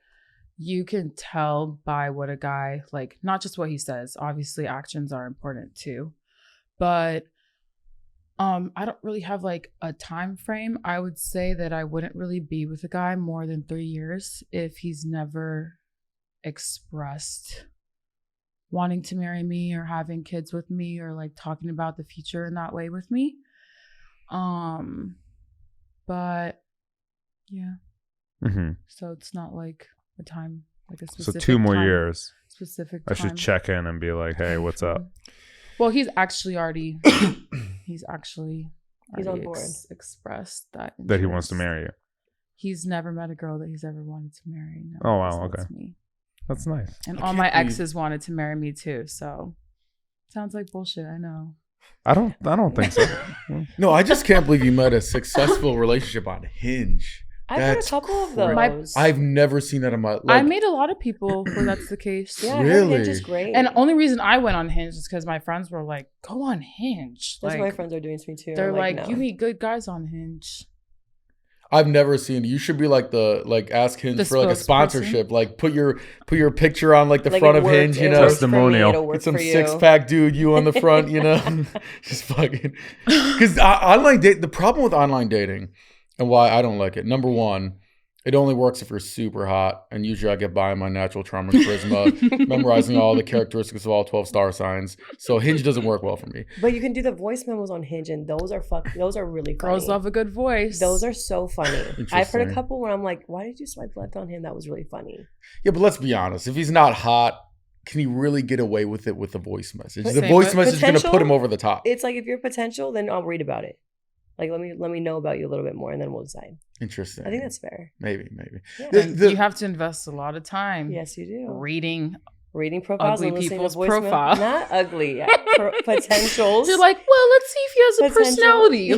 you can tell by what a guy, like, not just what he says. Obviously, actions are important too, but I don't really have like a time frame. I would say that I wouldn't really be with a guy more than 3 years if he's never expressed wanting to marry me or having kids with me or like talking about the future in that way with me. But yeah. So it's not like a time, like a specific. So 2 more years. Specific time. I should check in and be like, hey, what's up? Well, he's actually already He's actually He's on board. Expressed that That he wants to interest. marry you. He's never met a girl that he's ever wanted to marry. No, Oh, wow, besides okay. Me. That's nice. And I all can't my believe- exes wanted to marry me too. So sounds like bullshit. I know. I don't think so. No, I just can't believe you met a successful relationship on Hinge. I've had a That's couple of crazy. those. I've never seen that in my life. I meet a lot of people where that's the case. yeah, Really? Hinge is great. And the only reason I went on Hinge is because my friends were like, "Go on Hinge." that's Like, what my friends are doing to me too. they're I'm like, no. "You meet good guys on Hinge." I've never seen. You should be like ask Hinge The for like a spokesperson? sponsorship. Like put your picture on like the Like, front it of worked- Hinge. You it know, works for me, Testimonial. it'll work get some for you. 6-pack dude. You on the front. You know, just fucking. Because online date. The problem with online dating, and why I don't like it. Number one, it only works if you're super hot, and usually I get by on my natural charm and charisma, memorizing all the characteristics of all 12 star signs. So Hinge doesn't work well for me. But you can do the voice memos on Hinge, and those are really funny. Girls love a good voice. Those are so funny. I've heard Interesting. a couple where I'm like, why did you swipe left on him? That was really funny. Yeah, but let's be honest. If he's not hot, can he really get away with it with a voice message? The Same, voice but message is going to put potential- him over the top. It's like if you're potential, then I'll read about it. Like let me know about you a little bit more, and then we'll decide. Interesting. I think that's fair. maybe. Yeah. The- you have to invest a lot of time. Yes, you do. Reading Profiles ugly and listening people's to voice profile. Not ugly. Yeah. Potentials. You're like, well, let's see if he has a Potential. personality.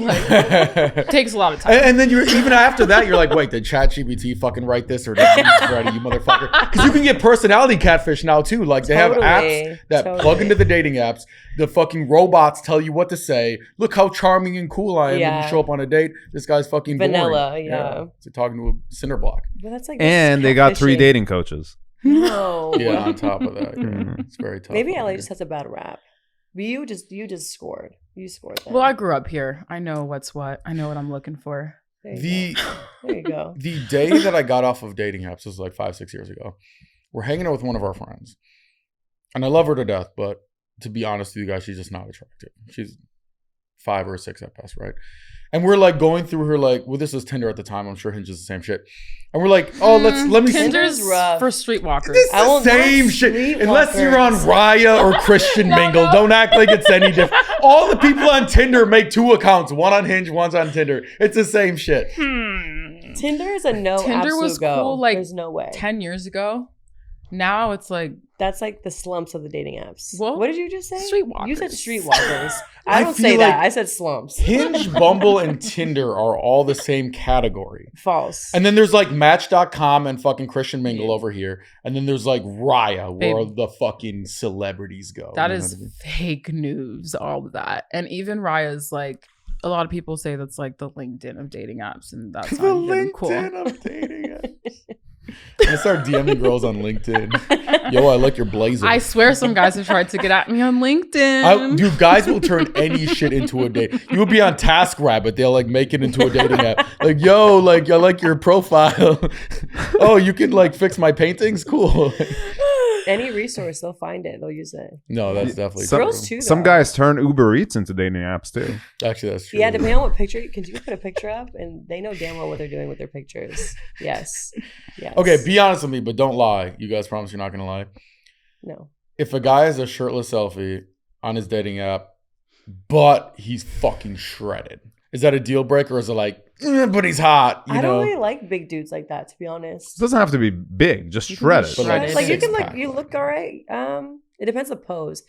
Like, takes a lot of time. and then you're even after that, you're like, wait, did ChatGPT fucking write this or did you write it, you motherfucker? Because you can get personality catfish now too. Like they have Totally. apps that plug into the dating apps. The fucking robots tell you what to say. Look how charming and cool I am. When Yeah. you show up on a date, this guy's fucking Vanilla, boring. yeah. It's like talking to a cinder block. But that's like And they got 3 catfishing. dating coaches. No. Yeah, on top of that, yeah. Mhm. It's very tough. Maybe over LA here. just has a bad rap. But you just scored. You scored that. Well, I grew up here. I know what's what. I know what I'm looking for. There you the go. There you go. the day that I got off of dating apps was like 5-6 years ago. We're hanging out with one of our friends, and I love her to death. But to be honest with you guys, she's just not attractive. She's 5 or 6 at best, right? And we're like going through her like, well, this was Tinder at the time. I'm sure Hinge is the same shit. And we're like, oh, let me. Tinder's Tinder's rough. for streetwalkers. It's I the will same not shit. sleepwalkers. Unless you're on Raya or Christian Mingle. Don't act like it's any different. All the people on Tinder make 2 accounts. One on Hinge, one's on Tinder. It's the same shit. Tinder is a no. Tinder absolute was go. cool, like, there's no way. 10 years ago. Now it's like, That's like the slumps of the dating apps. Well, what did you just say? streetwalkers. You said streetwalkers. I I don't feel say that. like I said slumps. Hinge, Bumble, and Tinder are all the same category. False. And then there's like Match.com and fucking Christian Mingle over here. And then there's like Raya, where Babe. the fucking celebrities go. that You know is what I mean? fake news, all of that. And even Raya's like, a lot of people say that's like the LinkedIn of dating apps. And that's The not even LinkedIn cool. of dating apps. I start DMing girls on LinkedIn. Yo, I like your blazer. I swear some guys have tried to get at me on LinkedIn. Dude, guys will turn any shit into a date. You will be on TaskRabbit. They'll like make it into a dating app. Like, yo, like I like your profile. Oh, you can like fix my paintings? Cool. Any resource, they'll find it. They'll use it. No, that's definitely Some- true. Girls too. Some though. guys turn Uber Eats into dating apps too. Actually, that's true. Yeah, depending on what picture. Can you put a picture up, and they know damn well what they're doing with their pictures. Yes. Yes. Okay, be honest with me, but don't lie. You guys promise you're not gonna lie. No. If a guy has a shirtless selfie on his dating app, but he's fucking shredded, is that a deal breaker, or is it like, but he's hot? You I know. don't really like big dudes like that, to be honest. It doesn't have to be big, just You can be shredded. But shredded. Like you can six-pack, look, you look all right. It depends on the pose.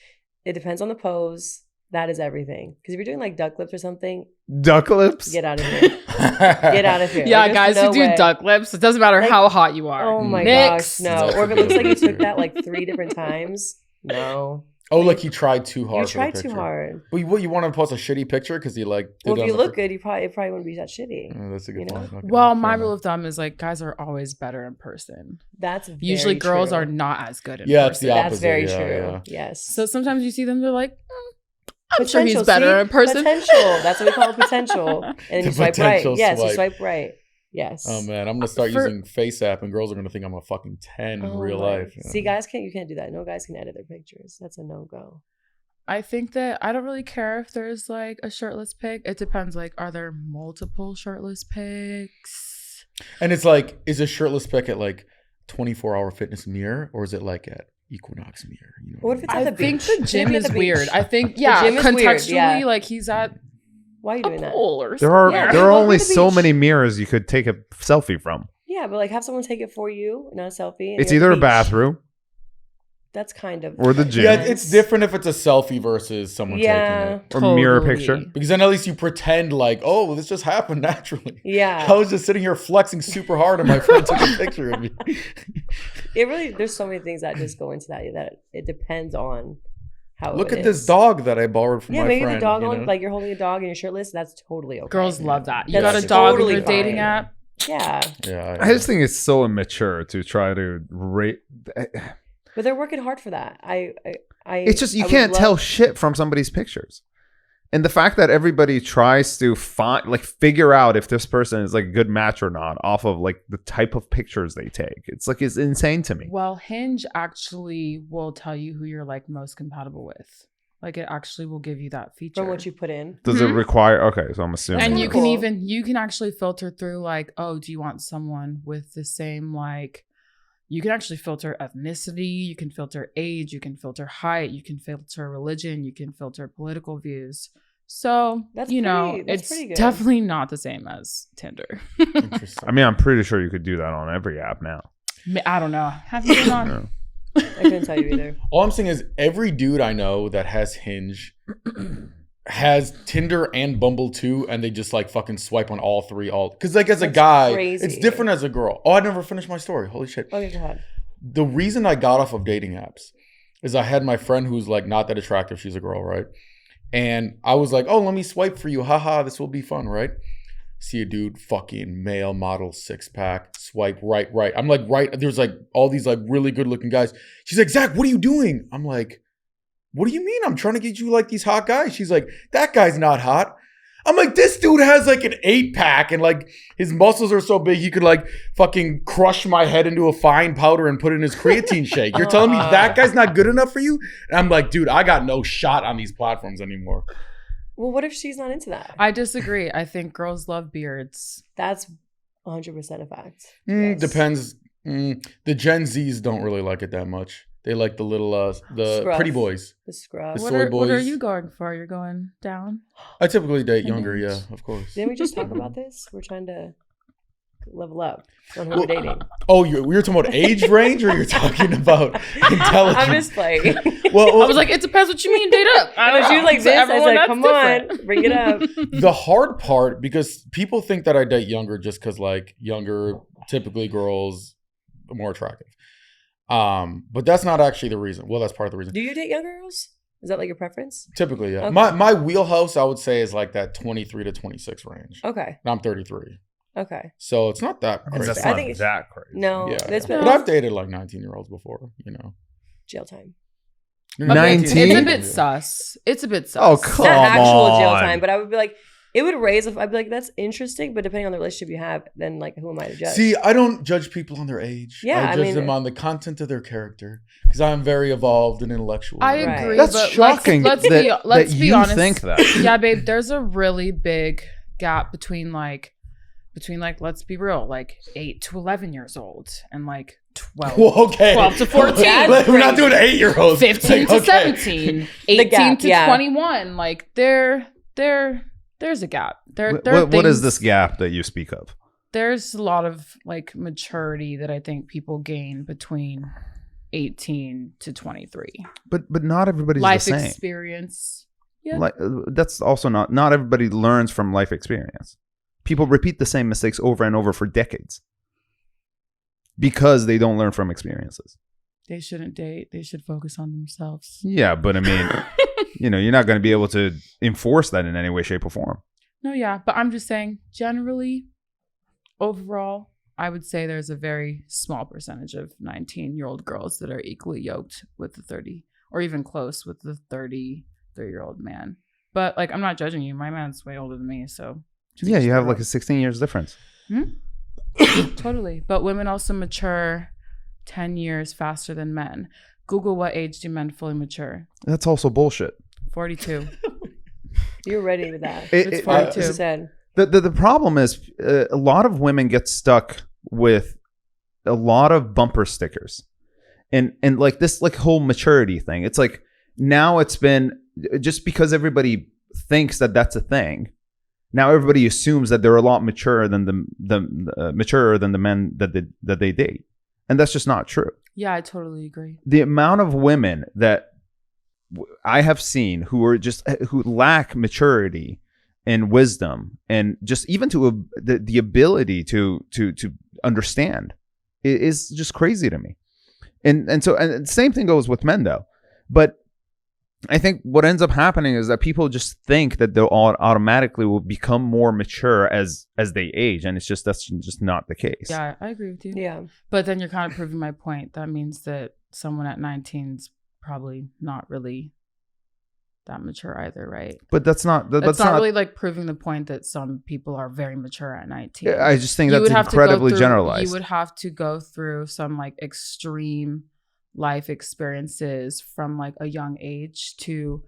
It depends on the pose. That is everything. Because if you're doing like duck lips or something, Duck lips. get out of here. Get out of here. yeah, Like, guys there's who no do way. duck lips, it doesn't matter Like, how hot you are. Oh my Next. gosh, no. That's Or if it looks like you ridiculous. took that like 3 different times, no. Oh, like he tried too hard. You for the tried too picture. hard. But what, you want to post a shitty picture because he like? Well, did if on you the look fir- good, it probably wouldn't be that shitty. Oh, that's a good you know? point. Okay, Well, fair my enough. rule of thumb is like guys are always better in person. That's Usually very girls true. are not as good in Yeah, it's person. the That's opposite, very yeah, true. yeah. Yes. So sometimes you see them, they're like, I'm sure he's Potential, better see? in person. Potential. That's what we call potential. And then The you swipe right. potential Yes, you swipe. swipe right. Yes. Oh man, I'm gonna start For- using Face App, and girls are gonna think I'm a fucking 10 in Oh real my- life. you know? See, guys you can't do that. No guys can edit their pictures. That's a no go. I think that I don't really care if there's like a shirtless pic. It depends. Like, are there multiple shirtless pics? And it's like, is a shirtless pic at like 24-hour fitness mirror, or is it like at Equinox mirror? You know What if it's I at the think beach? the Maybe gym at is the beach. weird. I think, The yeah, gym is weird, contextually, yeah. like he's at Why are you doing that? Or There are Yeah, there are welcome only to the so beach. many mirrors you could take a selfie from. Yeah, but like have someone take it for you, not a selfie. and It's you're either at the a beach. bathroom That's kind of or the gym. Yeah, it's different if it's a selfie versus someone Yeah. taking it. or mirror picture. Because then at least you pretend like, oh, this just happened naturally. Yeah. I was just sitting here flexing super hard and my friend took a picture of me. It really, there's so many things that just go into that it depends on how. Look it at this is. dog that I borrowed from Yeah, my maybe friend. the dog you on know? like you're holding a dog and you're shirtless. That's totally okay. Girls love that. You That's got a dog totally in your dating fine. app. Yeah, Yeah, I just think it's so immature to try to rate. but they're working hard for that. It's just you I would can't love- tell shit from somebody's pictures. And the fact that everybody tries to figure out if this person is like a good match or not off of like the type of pictures they take, it's insane to me. Well, Hinge actually will tell you who you're like most compatible with. Like it actually will give you that feature. from what you put in. Does it require? Okay, so I'm assuming. And That's you cool. can you can actually filter through like, oh, do you want someone with the same like, you can actually filter ethnicity, you can filter age, you can filter height, you can filter religion, you can filter political views. So That's you know, pretty- that's it's pretty good. definitely not the same as Tinder. Interesting. I mean, I'm pretty sure you could do that on every app now. I don't know. Have you been on? No. I couldn't tell you either. All I'm saying is every dude I know that has Hinge has Tinder and Bumble too, and they just like fucking swipe on all three. Because like as a That's guy, crazy. it's different as a girl. Oh, I never finished my story. Holy shit. Okay, go ahead. The reason I got off of dating apps is I had my friend who's like not that attractive. She's a girl, right? And I was like, oh, let me swipe for you. Haha, this will be fun, right? See a dude, fucking male model, 6-pack, swipe right. I'm like, right. There's like all these like really good looking guys. She's like, Zach, what are you doing? I'm like, what do you mean? I'm trying to get you like these hot guys. She's like, that guy's not hot. I'm like, this dude has like an 8-pack and like his muscles are so big he could like fucking crush my head into a fine powder and put it in his creatine shake. You're telling me that guy's not good enough for you? And I'm like, dude, I got no shot on these platforms anymore. Well, what if she's not into that? I disagree. I think girls love beards. That's 100% a fact. Yes. Depends. The Gen Zs don't really like it that much. They like the little, the Scruff. pretty boys. The scrub. The What soy are boys. you going for? You're going down? I typically date I younger, know. yeah, of course. Didn't we just talk about this? We're trying to level up on who we're dating. Oh, we were talking about age range, or you're talking about intelligence? I'm just playing. Well, I was like, it depends what you mean date up. I I don't was know. like To this. I everyone, said, that's come different. on, bring it up. the hard part, because people think that I date younger just because like younger, typically girls are more attractive. But that's not actually the reason. Well, that's part of the reason. Do you date young girls? Is that like your preference? Typically, yeah. Okay. My wheelhouse, I would say, is like that 23 to 26 range. Okay. And I'm 33. Okay. So it's not that crazy. That's I not think it's- that crazy. No, Yeah. it's But been I've dated like 19-year-olds before, you know. jail time. 19? It's a bit sus. It's a bit sus. Oh, It's come not actual jail on. time, but I would be like, it would raise. I'd be like, that's interesting, but depending on the relationship you have, then like, who am I to judge? See, I don't judge people on their age. Yeah, I I judge mean- them on the content of their character because I'm very evolved and intellectual. I Right. agree. That's but shocking Let's that, be, let's that be you honest. think that. Yeah, babe. There's a really big gap between like, let's be real, like 8 to 11 years old and like 12. Well, okay. 12 to 14. That's We're not crazy. doing 8-year-olds. 15 to Okay. 17, 18 gap, to yeah. 21. Like there's a gap. There are What is things- this gap that you speak of? There's a lot of like maturity that I think people gain between 18 to 23. But not everybody's Life the same. experience. Yeah. Like that's also not everybody learns from life experience. People repeat the same mistakes over and over for decades because they don't learn from experiences. They shouldn't date. They should focus on themselves. Yeah, but I mean, you're not going to be able to enforce that in any way, shape, or form. No, yeah, but I'm just saying, generally, overall, I would say there's a very small percentage of 19-year-old girls that are equally yoked with the 30, or even close with the 33-year-old man. But like, I'm not judging you. My man's way older than me, so Yeah, you have like a 16 years difference. totally. But women also mature 10 years faster than men. Google what age do men fully mature? That's also bullshit. 42. You're ready with that. It- It's it- 42. You said. The problem is a lot of women get stuck with a lot of bumper stickers and like this like whole maturity thing. It's like now it's been just because everybody thinks that that's a thing. now everybody assumes that they're a lot maturer than the men that they date, and that's just not true. Yeah, I totally agree. The amount of women that I have seen who lack maturity and wisdom, and just even to the ability to understand, is just crazy to me. And so the same thing goes with men though. But I think what ends up happening is that people just think that they'll automatically will become more mature as they age, and that's just not the case. Yeah, I agree with you. Yeah. But then you're kind of proving my point. That means that someone at 19 is probably not really that mature either, right? But that's not really like proving the point that some people are very mature at 19. I just think that's incredibly generalized. You would have to go through some like extreme life experiences from like a young age to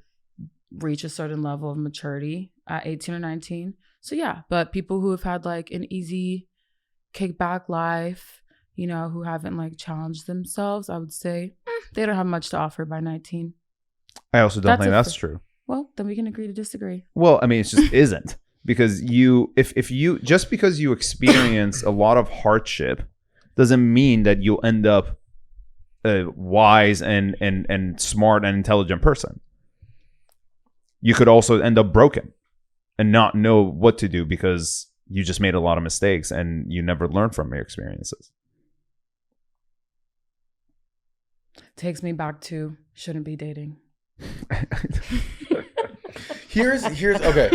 reach a certain level of maturity at 18 or 19. So yeah, but people who have had like an easy kickback life, you know, who haven't like challenged themselves, I would say they don't have much to offer by 19. I also don't think that's true. Well, then we can agree to disagree. Well, I mean, it just isn't, because if you just because you experience a lot of hardship doesn't mean that you'll end up a wise and smart and intelligent person. You could also end up broken and not know what to do because you just made a lot of mistakes and you never learned from your experiences. Takes me back to shouldn't be dating. Here's okay.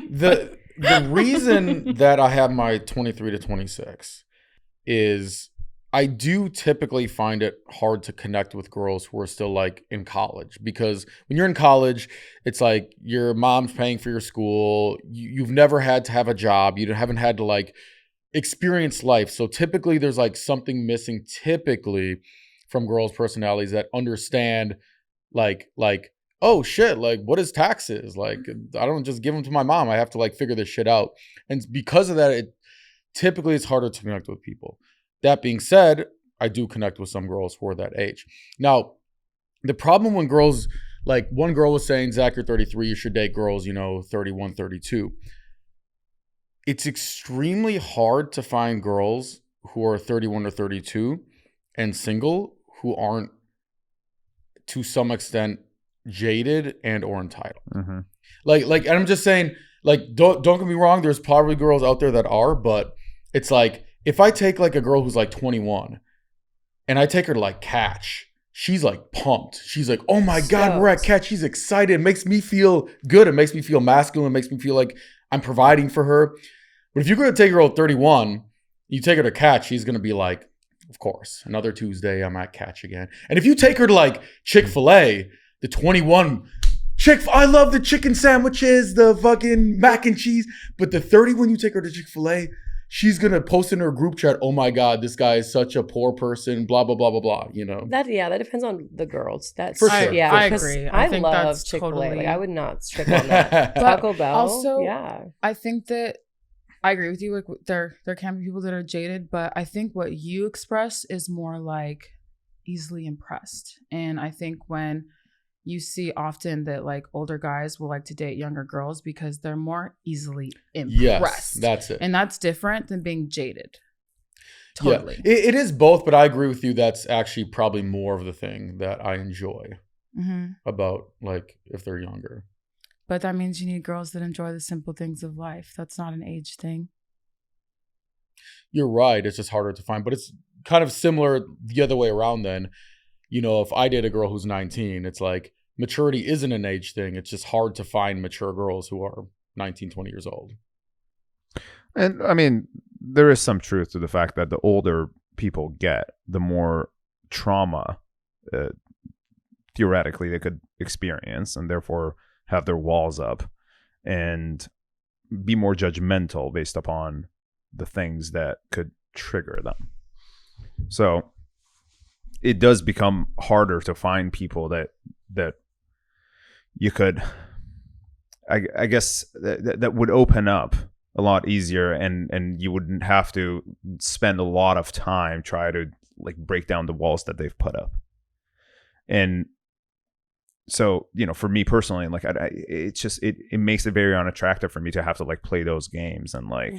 The reason that I have my 23 to 26 is I do typically find it hard to connect with girls who are still like in college, because when you're in college, it's like your mom's paying for your school. You've never had to have a job. You haven't had to like experience life. So typically there's like something missing typically from girls' personalities that understand like, oh shit, like what is taxes? Like I don't just give them to my mom. I have to like figure this shit out. And because of that, typically it's harder to connect with people. That being said, I do connect with some girls who are that age. Now, the problem when girls, like one girl was saying, Zach, you're 33, you should date girls, 31, 32. It's extremely hard to find girls who are 31 or 32 and single who aren't, to some extent, jaded and or entitled. Mm-hmm. Like, and I'm just saying, like, don't get me wrong, there's probably girls out there that are, but it's like, if I take like a girl who's like 21 and I take her to like Catch, she's like pumped. She's like, oh my God, we're at Catch. She's excited. It makes me feel good. It makes me feel masculine. It makes me feel like I'm providing for her. But if you're going to take a girl at 31, you take her to Catch, she's going to be like, of course, another Tuesday, I'm at Catch again. And if you take her to like Chick-fil-A, the 21, I love the chicken sandwiches, the fucking mac and cheese. But the 30, when you take her to Chick-fil-A, she's going to post in her group chat, oh my God, this guy is such a poor person, blah, blah, blah, blah, blah, That depends on the girls. That's for sure. Yeah, I agree. I think love that's Chick-fil-A. totally... Like, I would not strip on that. Taco Bell. Also, yeah. I think that I agree with you. Like there can be people that are jaded, but I think what you express is more like easily impressed. And I think when you see often that like older guys will like to date younger girls because they're more easily impressed. Yes, that's it. And that's different than being jaded. Totally. Yeah, it is both, but I agree with you. That's actually probably more of the thing that I enjoy about like if they're younger. But that means you need girls that enjoy the simple things of life. That's not an age thing. You're right. It's just harder to find, but it's kind of similar the other way around then. If I date a girl who's 19, it's like maturity isn't an age thing. It's just hard to find mature girls who are 19, 20 years old. And I mean, there is some truth to the fact that the older people get, the more trauma theoretically they could experience, and therefore have their walls up and be more judgmental based upon the things that could trigger them. So it does become harder to find people that you could, I guess, that would open up a lot easier, and you wouldn't have to spend a lot of time trying to like break down the walls that they've put up. And so, you know, for me personally, like it's just, it makes it very unattractive for me to have to like play those games and like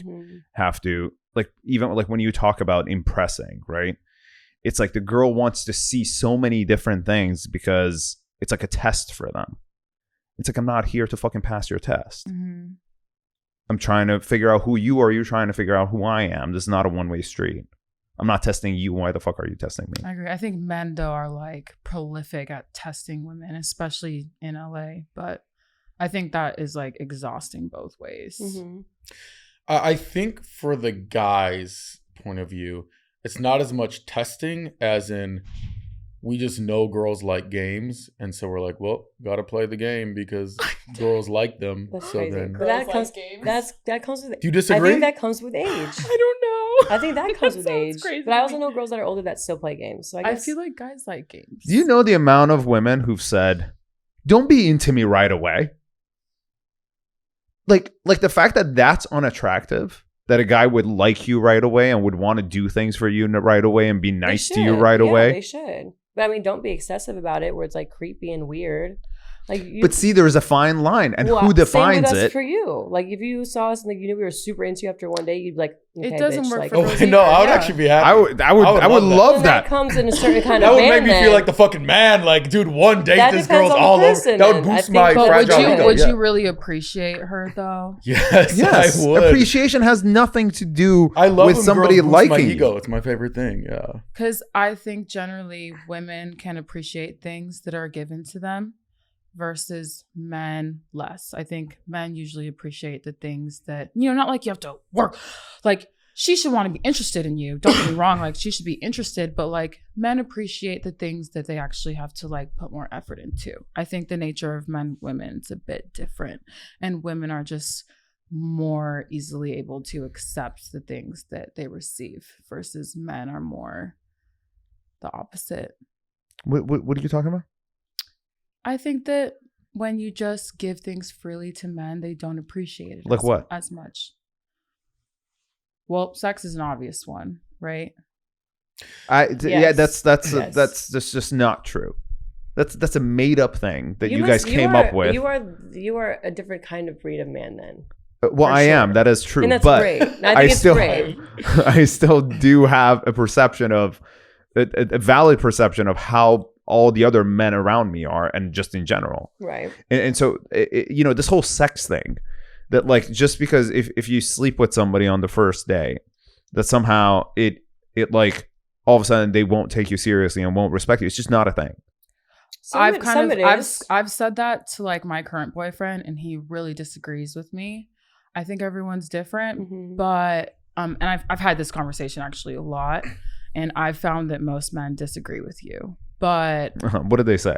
have to like, even like when you talk about impressing, right? It's like the girl wants to see so many different things because it's like a test for them. It's like, I'm not here to fucking pass your test. I'm trying to figure out who you are. You're trying to figure out who I am. This is not a one-way street. I'm not testing you. Why the fuck are you testing me? I agree. I think men, though, are like prolific at testing women, especially in LA. But I think that is like exhausting both ways. I think for the guy's point of view, it's not as much testing as in we just know girls like games. And so we're like, well, got to play the game because girls like them. That's so crazy. then But that comes with. Do you disagree? I think that comes with age. I don't know. I think that comes with age. Crazy. But I also know girls that are older that still play games. So I guess I feel like guys like games. Do you know the amount of women who've said, don't be into me right away? Like the fact that that's unattractive, that a guy would like you right away and would want to do things for you right away and be nice to you right away. They should. But I mean, don't be excessive about it where it's like creepy and weird. Like, but see, there's a fine line, and who defines same with us it? For you, like if you saw us and like you knew we were super into you after one day, you'd be like, okay, it doesn't bitch, work like, for Oh Rosie. no, I would Yeah. actually be happy. I would love that that. comes in a certain kind That of would man. make me then. feel like the fucking man. Like, dude, one date, That this depends girl's on the all over. person, That would then. I boost think- my But fragile ego. Would yeah. you really appreciate her though? Yes, Yes, I would. appreciation has nothing to do I love with when somebody girls boost liking my you. ego. It's my favorite thing. Yeah. Because I think generally women can appreciate things that are given to them versus men less. I think men usually appreciate the things that, you know, not like you have to work. Like, she should want to be interested in you. Don't get me wrong. Like, she should be interested, but like men appreciate the things that they actually have to like put more effort into. I think the nature of men, women is a bit different, and women are just more easily able to accept the things that they receive versus men are more the opposite. What are you talking about? I think that when you just give things freely to men, they don't appreciate it Like what? as much. Well, sex is an obvious one, right? Yeah, that's Yes. just not true. That's a made up thing that you must- guys came are- up with. You are a different kind of breed of man then. Well, for I am. sure. That is true. And that's but great. And I think it's still, great. I still do have a perception of a valid perception of how all the other men around me are, and just in general. Right. And so, you know, this whole sex thing, that like just because if you sleep with somebody on the first day, that somehow it like all of a sudden they won't take you seriously and won't respect you. It's just not a thing. I've said that to like my current boyfriend, and he really disagrees with me. I think everyone's different, but and I've had this conversation actually a lot, and I've found that most men disagree with you. But What did they say?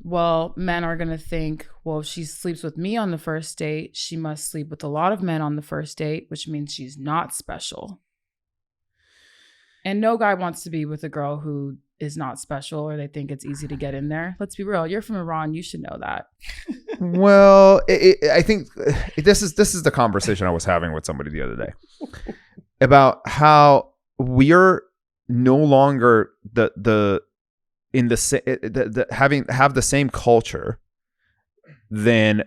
well, men are going to think, well, if she sleeps with me on the first date, she must sleep with a lot of men on the first date, which means she's not special. And no guy wants to be with a girl who is not special, or they think it's easy to get in there. Let's be real. You're from Iran. You should know that. Well, I think this is the conversation I was having with somebody the other day about how we're no longer have the same culture than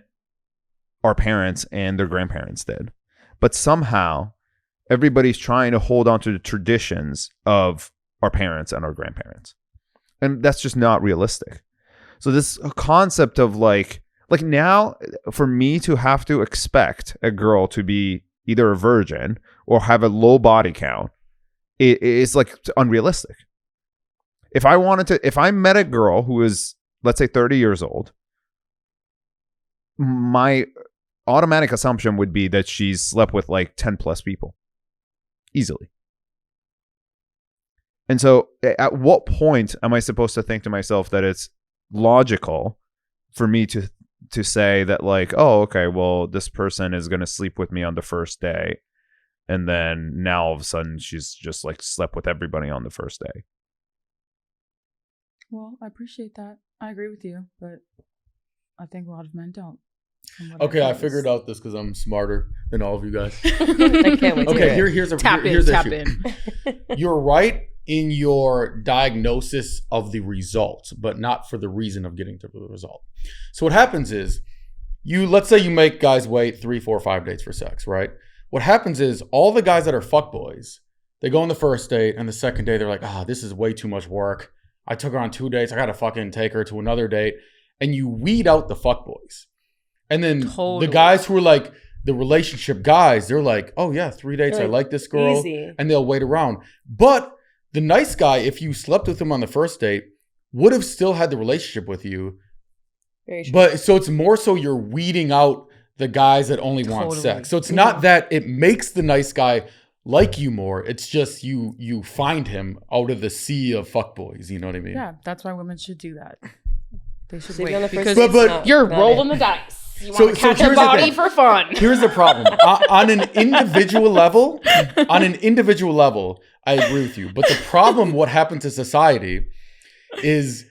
our parents and their grandparents did, but somehow everybody's trying to hold on to the traditions of our parents and our grandparents, and that's just not realistic. So this concept of like now, for me to have to expect a girl to be either a virgin or have a low body count, it's like unrealistic. If I met a girl who is, let's say, 30 years old, my automatic assumption would be that she's slept with like 10 plus people easily. And so at what point am I supposed to think to myself that it's logical for me to say that like, oh, okay, well, this person is going to sleep with me on the first day, and then now all of a sudden she's just like slept with everybody on the first day? Well, I appreciate that. I agree with you, but I think a lot of men don't. Okay, I figured out this because I'm smarter than all of you guys. I can't wait to Okay, hear it. here's the Tap issue. in. You're right in your diagnosis of the result, but not for the reason of getting to the result. So what happens is, let's say you make guys wait 3, 4, 5 dates for sex, right? What happens is all the guys that are fuckboys, they go on the first date and the second day they're like, this is way too much work. I took her on 2 dates. I got to fucking take her to another date. And you weed out the fuckboys. And then the guys who are like the relationship guys, they're like, oh yeah, 3 dates. I like this girl. Easy. And they'll wait around. But the nice guy, if you slept with him on the first date, would have still had the relationship with you. Very true. But so it's more so you're weeding out the guys that only want sex. So it's not that it makes the nice guy like you more. It's just you find him out of the sea of fuckboys. You know what I mean? Yeah, that's why women should do that. They should Sleeping wait on the first because date's but you're not rolling it. the dice. You So- want to so catch here's a the body thing. for fun. Here's the problem. On an individual level, I agree with you. But the problem, what happened to society is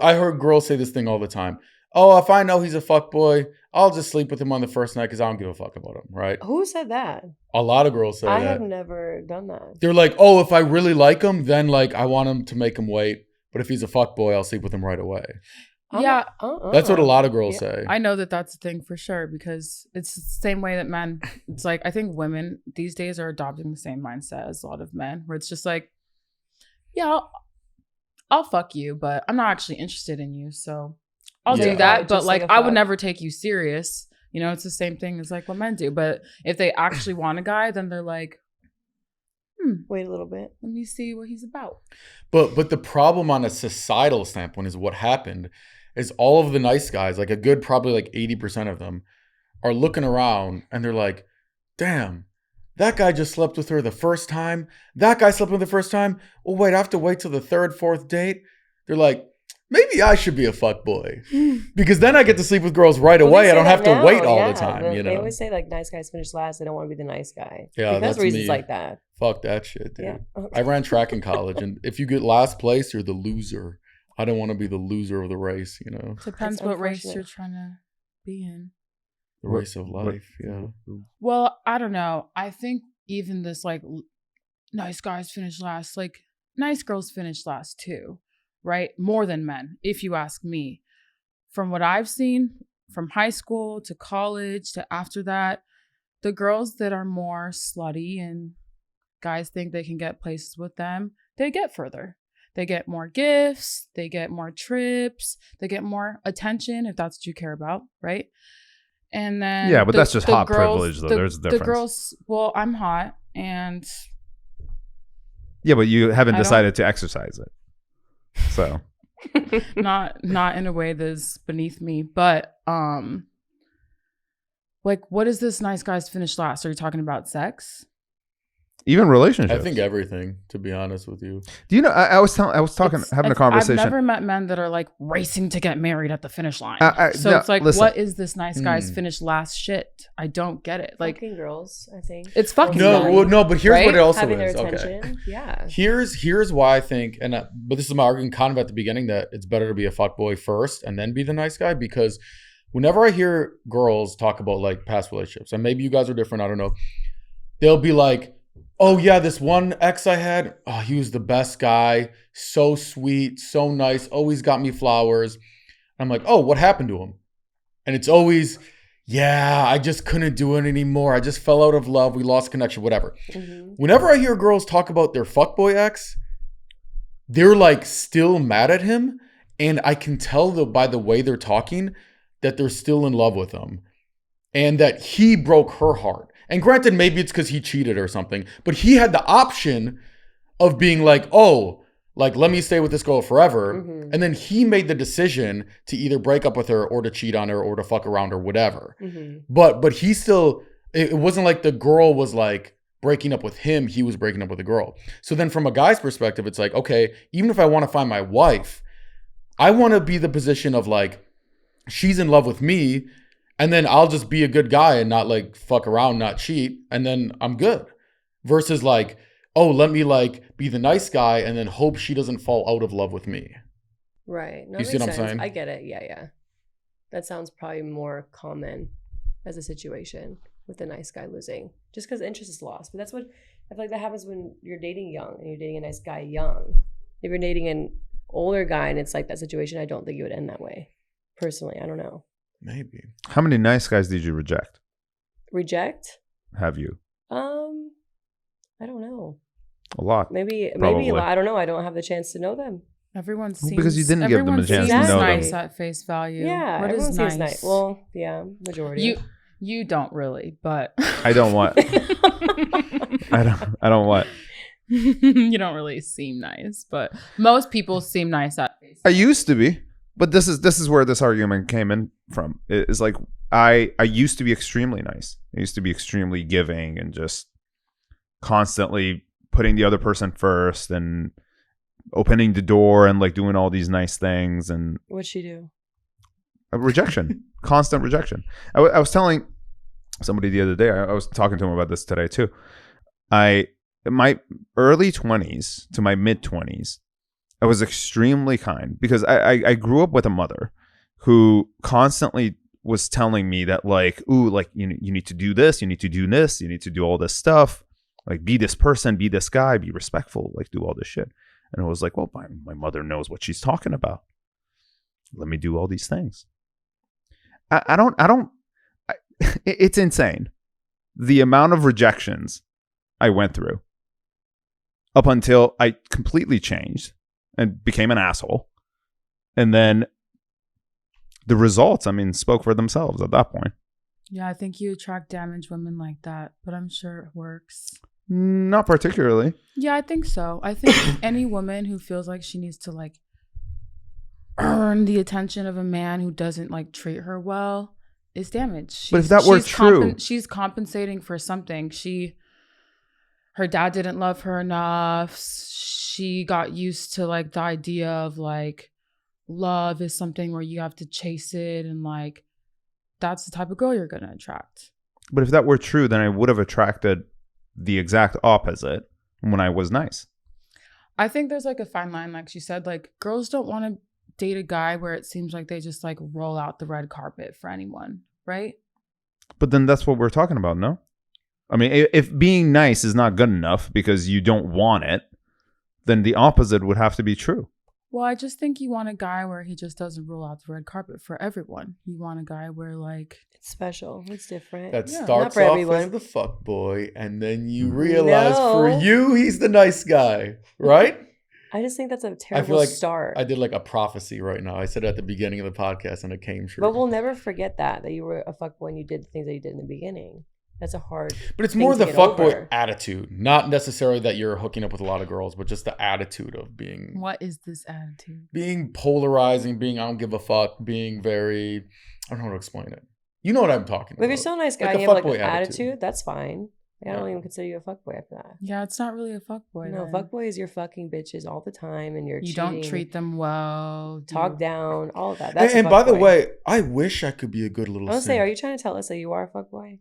I heard girls say this thing all the time. Oh, if I know he's a fuckboy, I'll just sleep with him on the first night because I don't give a fuck about him, right? Who said that? A lot of girls say I that. have never done that. They're like, oh, if I really like him, then like I want him to make him wait. But if he's a fuckboy, I'll sleep with him right away. Yeah, That's what a lot of girls say. I know that that's a thing for sure because it's the same way that men. It's like I think women these days are adopting the same mindset as a lot of men, where it's just like, yeah, I'll fuck you, but I'm not actually interested in you, so I'll do that. But like, I would never take you serious. You know, it's the same thing as like what men do. But if they actually want a guy, then they're like, wait a little bit. let me see what he's about. But the problem on a societal standpoint is what happened is all of the nice guys, like a good probably like 80% of them, are looking around and they're like, damn, that guy just slept with her the first time. That guy slept with her the first time. Oh, wait, I have to wait till the 3rd, 4th date. They're like, maybe I should be a fuckboy because then I get to sleep with girls right away. I don't have to wait all the time. You know, They always say like nice guys finish last. They don't want to be the nice guy. Yeah, because that's reasons me. like that. Fuck that shit, dude. Yeah. I ran track in college, and if you get last place, you're the loser. I don't want to be the loser of the race, you know, Depends It's what race unfortunate. you're trying to be in. the race of life. Yeah. Well, I don't know. I think even this like nice guys finish last, like nice girls finish last too, right? More than men, if you ask me. From what I've seen, from high school to college to after that, the girls that are more slutty and guys think they can get places with them, they get further. They get more gifts, they get more trips, they get more attention if that's what you care about, right? And then Yeah, but that's just hot girls- privilege, though. There's a difference. The girls, well, I'm hot, and Yeah, but you haven't I don't- decided to exercise it. So not in a way that's beneath me, but like, what is this nice guys finish last? Are you talking about sex? even relationships. I think everything, to be honest with you. Do you know? I was talking, having a conversation. I've never met men that are like racing to get married at the finish line. So no, it's like, listen. what is this nice guys finish last shit? I don't get it. Like, Fucking girls, I think. it's fucking No, girls. well, no, but here's Right? what it also Having their is. Okay. attention. Yeah. Here's why I think, but this is my argument kind of at the beginning, that it's better to be a fuckboy first and then be the nice guy, because whenever I hear girls talk about like past relationships, and maybe you guys are different, I don't know, they'll be like, oh yeah, this one ex I had, oh, he was the best guy, so sweet, so nice, always got me flowers. I'm like, oh, what happened to him? And it's always, yeah, I just couldn't do it anymore. I just fell out of love. We lost connection, whatever. Mm-hmm. Whenever I hear girls talk about their fuckboy ex, they're like still mad at him. And I can tell by the way they're talking that they're still in love with him and that he broke her heart. And granted, maybe it's because he cheated or something, but he had the option of being like, oh, like, let me stay with this girl forever. Mm-hmm. And then he made the decision to either break up with her or to cheat on her or to fuck around or whatever. Mm-hmm. But he still, it wasn't like the girl was like breaking up with him. He was breaking up with the girl. So then from a guy's perspective, it's like, okay, even if I want to find my wife, I want to be the position of like, she's in love with me, and then I'll just be a good guy and not like fuck around, not cheat, and then I'm good. Versus like, oh, let me like be the nice guy and then hope she doesn't fall out of love with me. Right. No, You see what I'm saying? I get it. Yeah. That sounds probably more common as a situation with the nice guy losing, just because interest is lost. But that's what I feel like that happens when you're dating young and you're dating a nice guy young. If you're dating an older guy and it's like that situation, I don't think it would end that way. Personally, I don't know. Maybe. How many nice guys did you reject? Reject? Have you? I don't know. A lot. Maybe Probably. a lot. I don't know. I don't have the chance to know them. Everyone seems Because you didn't give them a chance to know them. nice at face value. Yeah, what everyone is seems nice? Well, yeah, majority. You don't really, but I don't what? I don't what? You don't really seem nice, but most people seem nice at face I used to be, but this is where this argument came in from. It's like I used to be extremely nice. I used to be extremely giving and just constantly putting the other person first and opening the door and like doing all these nice things. And What'd she do? rejection, constant rejection. I was telling somebody the other day, I was talking to him about this today too. My early 20s to my mid 20s, I was extremely kind because I grew up with a mother who constantly was telling me that like, ooh, like you need to do this, you need to do this, you need to do all this stuff, like be this person, be this guy, be respectful, like do all this shit. And I was like, well, my mother knows what she's talking about. Let me do all these things. It's insane. The amount of rejections I went through up until I completely changed and became an asshole. And then the results, I mean, spoke for themselves at that point. Yeah, I think you attract damaged women like that, but I'm sure it works. Not particularly. Yeah, I think so. I think any woman who feels like she needs to like earn the attention of a man who doesn't like treat her well is damaged. But if that were true, she's compensating for something. Her dad didn't love her enough. She got used to like the idea of like love is something where you have to chase it, and like that's the type of girl you're gonna attract. But if that were true, then I would have attracted the exact opposite when I was nice. I think there's like a fine line, like she said, like girls don't want to date a guy where it seems like they just like roll out the red carpet for anyone, right? But then that's what we're talking about, no? I mean, if being nice is not good enough because you don't want it, then the opposite would have to be true. Well, I just think you want a guy where he just doesn't roll out the red carpet for everyone. You want a guy where like It's special. It's different. That Not starts for off everyone. as the fuck boy, and then you realize No. for you, he's the nice guy, right? I just think that's a I terrible feel like start. I did like a prophecy right now. I said it at the beginning of the podcast, and it came true. But we'll never forget that you were a fuckboy and you did the things that you did in the beginning. That's a hard. But it's thing more to the get fuckboy over. attitude, not necessarily that you're hooking up with a lot of girls, but just the attitude of being what is this attitude? being polarizing, being I don't give a fuck, being very I don't know how to explain it. You know what I'm talking But if about. you're still a nice guy Like and a you have like fuckboy an attitude. attitude, that's fine. I don't Yeah. even consider you a fuckboy after that. Yeah, it's not really a fuckboy. No, then. fuckboy is you're fucking bitches all the time and you're You cheating, don't treat them well. talk you- down, all of that. That's And a by the fuckboy. way, I wish I could be a good little I was simp. say, are you trying to tell us that you are a fuckboy?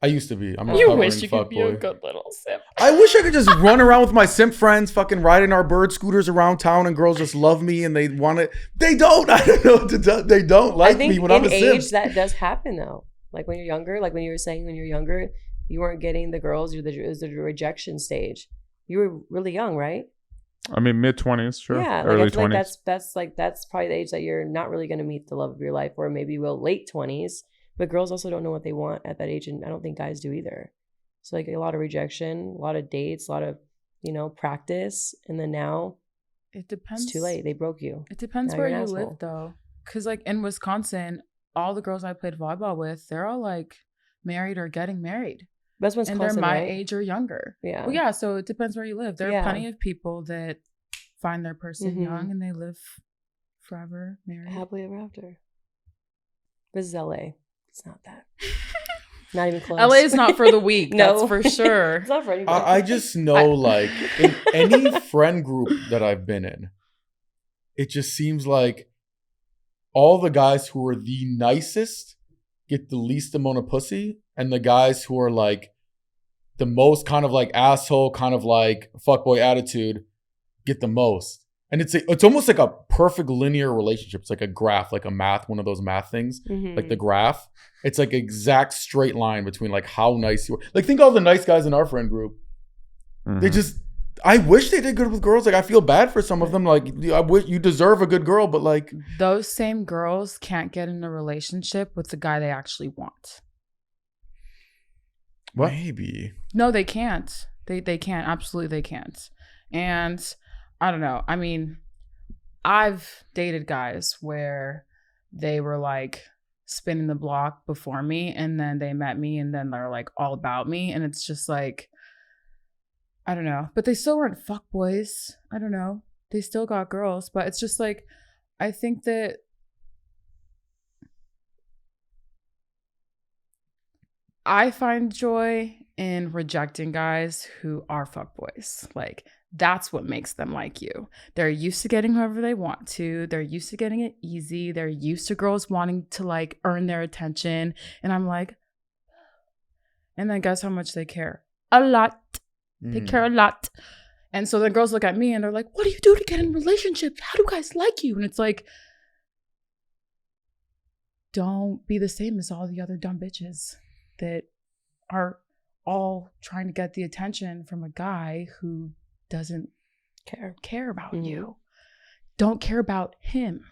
I used to be. I'm a You recovering wish you could be a fuckboy. good little simp. I wish I could just run around with my simp friends, fucking riding our bird scooters around town, and girls just love me and they want it. They don't. I don't know what to do. They don't like I think me when in I'm a simp. age that does happen though. Like when you're younger, like when you were saying when you're younger, you weren't getting the girls. It was the rejection stage. You were really young, right? I mean, mid-20s, sure. Yeah, like Early I feel 20s. like that's probably the age that you're not really going to meet the love of your life, or maybe you will late 20s. But girls also don't know what they want at that age, and I don't think guys do either. So like a lot of rejection, a lot of dates, a lot of practice, and then now It depends. it's too late. They broke you. It depends Now where you're you an live asshole. though. Because like in Wisconsin, all the girls I played volleyball with, they're all like married or getting married. That's Wisconsin, And they're my right? age or younger. Yeah. Well, yeah, so it depends where you live. There Yeah. are plenty of people that find their person Mhm. young and they live forever married. Happily ever after. This is LA. It's not that. Not even close. LA is not for the weak, No. that's for sure. It's not for anybody. I just know, like, in any friend group that I've been in, it just seems like all the guys who are the nicest get the least amount of pussy, and the guys who are like the most kind of like asshole, kind of like fuckboy attitude get the most. And it's almost like a perfect linear relationship. It's like a graph, like a math, one of those math things, Mhm. like the graph. It's like exact straight line between like how nice you are. Like think all the nice guys in our friend group. They just, I wish they did good with girls. Like, I feel bad for some of them. Like, you deserve a good girl, but like, those same girls can't get in a relationship with the guy they actually want. what? Maybe. No, they can't. They can't. Absolutely, they can't. And I don't know. I mean, I've dated guys where they were like spinning the block before me, and then they met me, and then they're like all about me, and it's just like, I don't know. But they still weren't fuckboys. I don't know. They still got girls, but it's just like, I think that I find joy in rejecting guys who are fuckboys. Like, that's what makes them like you. They're used to getting whoever they want to. They're used to getting it easy. They're used to girls wanting to like earn their attention. And I'm like, and then guess how much they care? A lot. They care a lot. And so then girls look at me and they're like, what do you do to get in relationships? How do guys like you? And it's like, don't be the same as all the other dumb bitches that are all trying to get the attention from a guy who doesn't care about you. Don't care about him.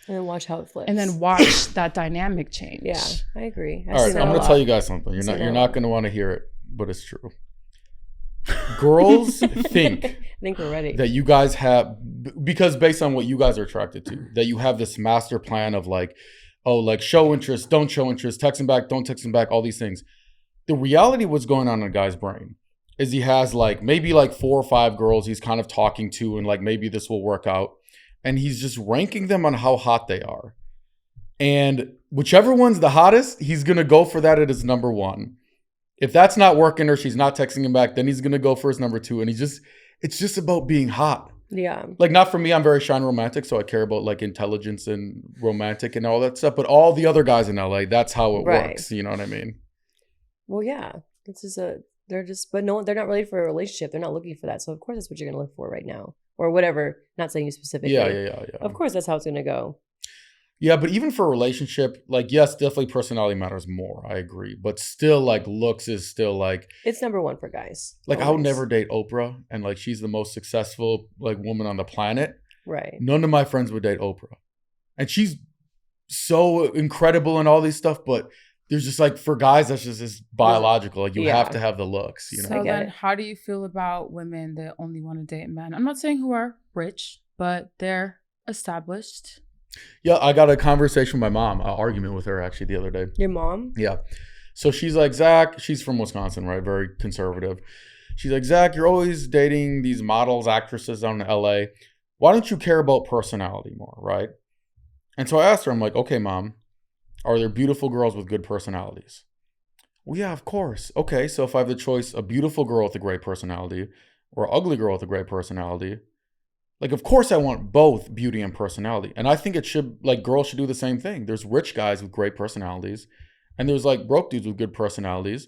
And then watch how it flips. And then watch that dynamic change. Yeah, I agree. All right, I'm going to tell you guys something. You're not going to want to hear it, but it's true. Girls think I think we're ready. that you guys have, because based on what you guys are attracted to, that you have this master plan of like, oh, like show interest, don't show interest, text him back, don't text him back, all these things. The reality, what's going on in a guy's brain is he has like maybe like 4 or 5 girls he's kind of talking to, and like maybe this will work out. And he's just ranking them on how hot they are. And whichever one's the hottest, he's going to go for that at his number 1. If that's not working or she's not texting him back, then he's going to go for his number 2. And it's just about being hot. Yeah. Like, not for me, I'm very shy and romantic, so I care about like intelligence and romantic and all that stuff. But all the other guys in LA, that's how it works. You know what I mean? Well, yeah. They're not ready for a relationship. They're not looking for that. So of course that's what you're going to look for right now. Or whatever. Not saying you specifically. Yeah. Of course that's how it's going to go. Yeah, but even for a relationship, like, yes, definitely personality matters more. I agree. But still, like, looks is still, like... It's number 1 for guys. Like, I would never date Oprah, and, like, she's the most successful, like, woman on the planet. Right. None of my friends would date Oprah. And she's so incredible and all these stuff, but there's just, like, for guys, that's just biological. Like, you have to have the looks, you know? So then, how do you feel about women that only want to date men? I'm not saying who are rich, but they're established. Yeah, I got a conversation with my mom, an argument with her actually the other day. Your mom? Yeah. So she's like, Zach, she's from Wisconsin, right? Very conservative. She's like, Zach, you're always dating these models, actresses down in LA. Why don't you care about personality more, right? And so I asked her, I'm like, okay, Mom, are there beautiful girls with good personalities? Well, yeah, of course. Okay, so if I have the choice, a beautiful girl with a great personality or an ugly girl with a great personality, like, of course I want both beauty and personality. And I think it should, like, girls should do the same thing. There's rich guys with great personalities, and there's, like, broke dudes with good personalities.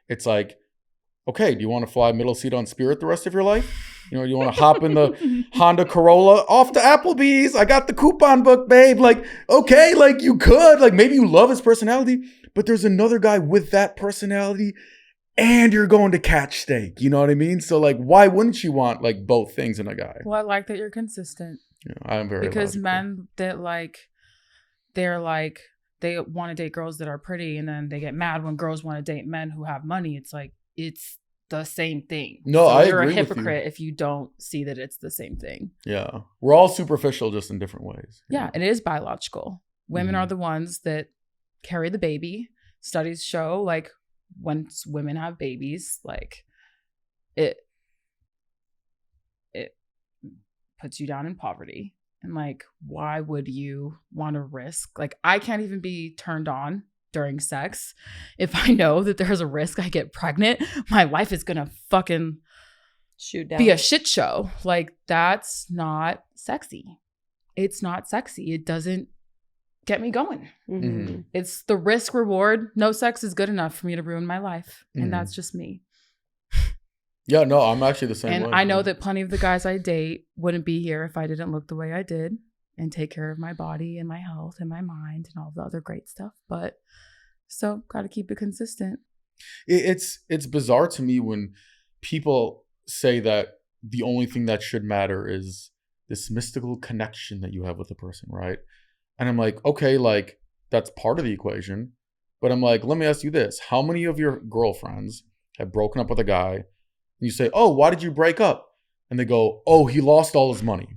It's like, okay, do you want to fly middle seat on Spirit the rest of your life? You know, you want to hop in the Honda Corolla off to Applebee's? I got the coupon book, babe. Like, okay, like, you could. Like, maybe you love his personality, but there's another guy with that personality, and you're going to catch steak. You know what I mean? So, like, why wouldn't you want, like, both things in a guy? Well, I like that you're consistent. Yeah, I'm very because logical. Men that they want to date girls that are pretty, and then they get mad when girls want to date men who have money. It's like, it's the same thing. No, so I you're agree a with hypocrite if you don't see that it's the same thing. Yeah. We're all superficial, just in different ways. Yeah, it is biological. Women Mhm. are the ones that carry the baby. Studies show, like, once women have babies, like, it puts you down in poverty. And, like, why would you want to risk? Like, I can't even be turned on during sex if I know that there's a risk I get pregnant. My life is gonna fucking shoot down, be a shit show. Like, that's not sexy. It's not sexy. It doesn't get me going. Mhm. It's the risk reward. No sex is good enough for me to ruin my life. And that's just me. Yeah, no, I'm actually the same way. And I know that plenty of the guys I date wouldn't be here if I didn't look the way I did and take care of my body and my health and my mind and all the other great stuff. But so got to keep it consistent. It's bizarre to me when people say that the only thing that should matter is this mystical connection that you have with a person, right? And I'm like, okay, like that's part of the equation. But I'm like, let me ask you this. How many of your girlfriends have broken up with a guy and you say, oh, why did you break up? And they go, oh, he lost all his money.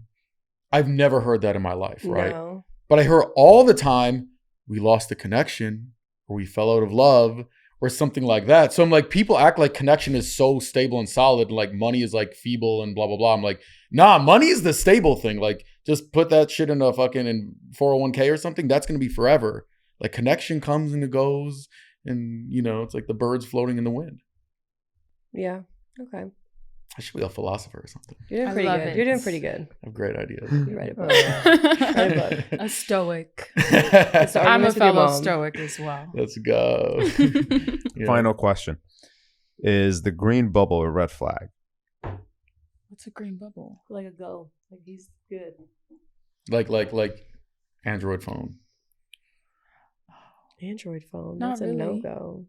I've never heard that in my life, right? No. But I hear all the time, we lost the connection, or we fell out of love, or something like that. So I'm like, people act like connection is so stable and solid, and like money is like feeble and blah, blah, blah. I'm like, nah, money is the stable thing. Like, just put that shit in a fucking in 401k or something. That's going to be forever. Like, connection comes and it goes, and, you know, it's like the birds floating in the wind. Yeah. Okay. I should be a philosopher or something. You're doing pretty good. You're doing pretty good. I have great ideas. You write a book. Write a book. A stoic. It's I'm a arguments with your fellow mom. stoic as well. Let's go. Yeah. Final question. Is the green bubble a red flag? What's a green bubble? Like a go. Like he's good. Like Android phone. Android phone. Not That's a really. no-go.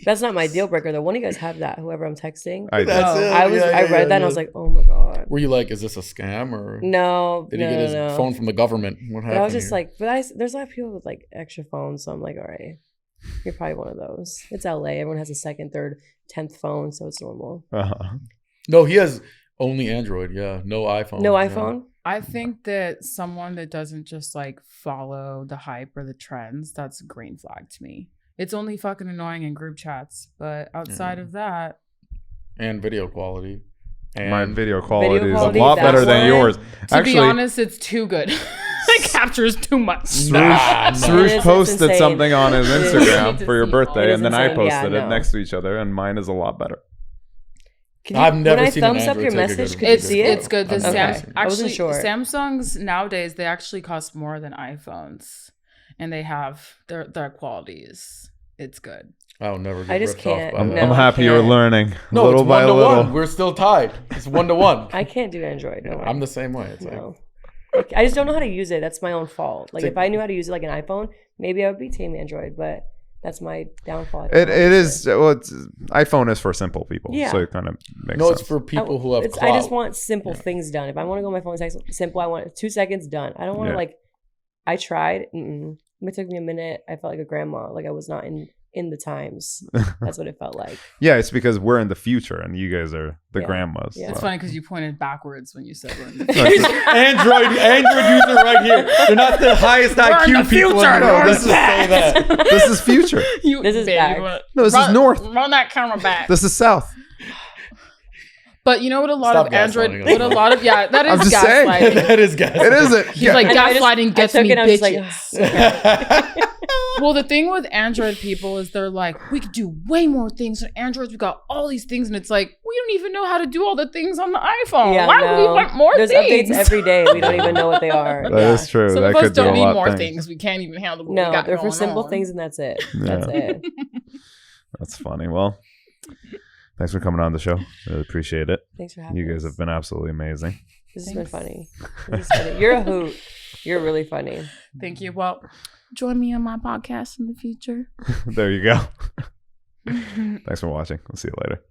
That's not my deal breaker though. One of you guys have that, whoever I'm texting. I That's do. it. I read that and I was like, oh my God. Were you like, is this a scam or No. did he get his phone from the government? What happened? But I was just here? like, there's a lot of people with like extra phones, so I'm like, all right, you're probably one of those. It's LA. Everyone has a second, third, 10th phone, so it's normal. Uh-huh. No, he has only Android. Yeah, no iPhone. No Yeah. iPhone? I think that someone that doesn't just like follow the hype or the trends, that's a green flag to me. It's only fucking annoying in group chats, but outside of that, And video quality. And My video quality is a quality, lot better that's than one. yours. to be honest, it's too good. It captures too much. Sarush It's posted insane. something on his It is. Instagram Need for your to see all birthday, It and is then I insane. Yeah, posted it no. next to each other, and mine is a lot better. I've never when seen I an thumbs up Android your take a message, good could you It's see it? it's good. The I've never Okay. seen it. I wasn't actually sure. Samsungs nowadays they actually cost more than iPhones, and they have their qualities. It's good. I'll never get I just ripped off can't. by I'm, that. No, I'm I happy you're can't. learning No, little it's by 1-to-1. little. We're still tied. It's 1-to-1. I can't do Android. No way. I'm the same way. It's like, No. I just don't know how to use it. That's my own fault. Like It's if I knew how to use it like an iPhone, maybe I would be team Android, but that's my downfall. It is well. iPhone is for simple people, Yeah. so it kind of makes no, sense. it's for people who have I clout. just want simple things done. If I want to go on my phone, text simple. I want it 2 seconds done. I don't want to Yeah. like. I tried. It took me a minute. I felt like a grandma. Like I was not in the times. That's what it felt like. Yeah, it's because we're in the future, and you guys are the Yeah. grandmas. Yeah. It's so. funny because you pointed backwards when you said we're in the Android user right here. They're not the highest We're in IQ the people. future. in the world. We're Let's just say that. This is future. You, This is baby, back. No, this run, is north. Run that camera back. This is south. But you know what? A lot Stop of Android. gaslighting us. What a lot of that I'm is just saying. gaslighting. That is gas. It isn't. He's like I know, I just- gaslighting I gets took me it, I was just bitches. like, Well, the thing with Android people is they're like, we could do way more things on Androids. We got all these things, and it's like we don't even know how to do all the things on the iPhone. Yeah, Why would we no. want more There's things? updates every day. We don't even know what they are. That is true. Some that of us could do don't a need lot more of things. We can't even handle what we No, got they're for going simple on. things, and that's it. That's Yeah. it. That's funny. Well, thanks for coming on the show. Really appreciate it. Thanks for having You guys us. have been absolutely amazing. This has been Thanks. funny. This is funny. You're a hoot. You're really funny. Thank you. Well, join me on my podcast in the future. There you go. Thanks for watching. We'll see you later.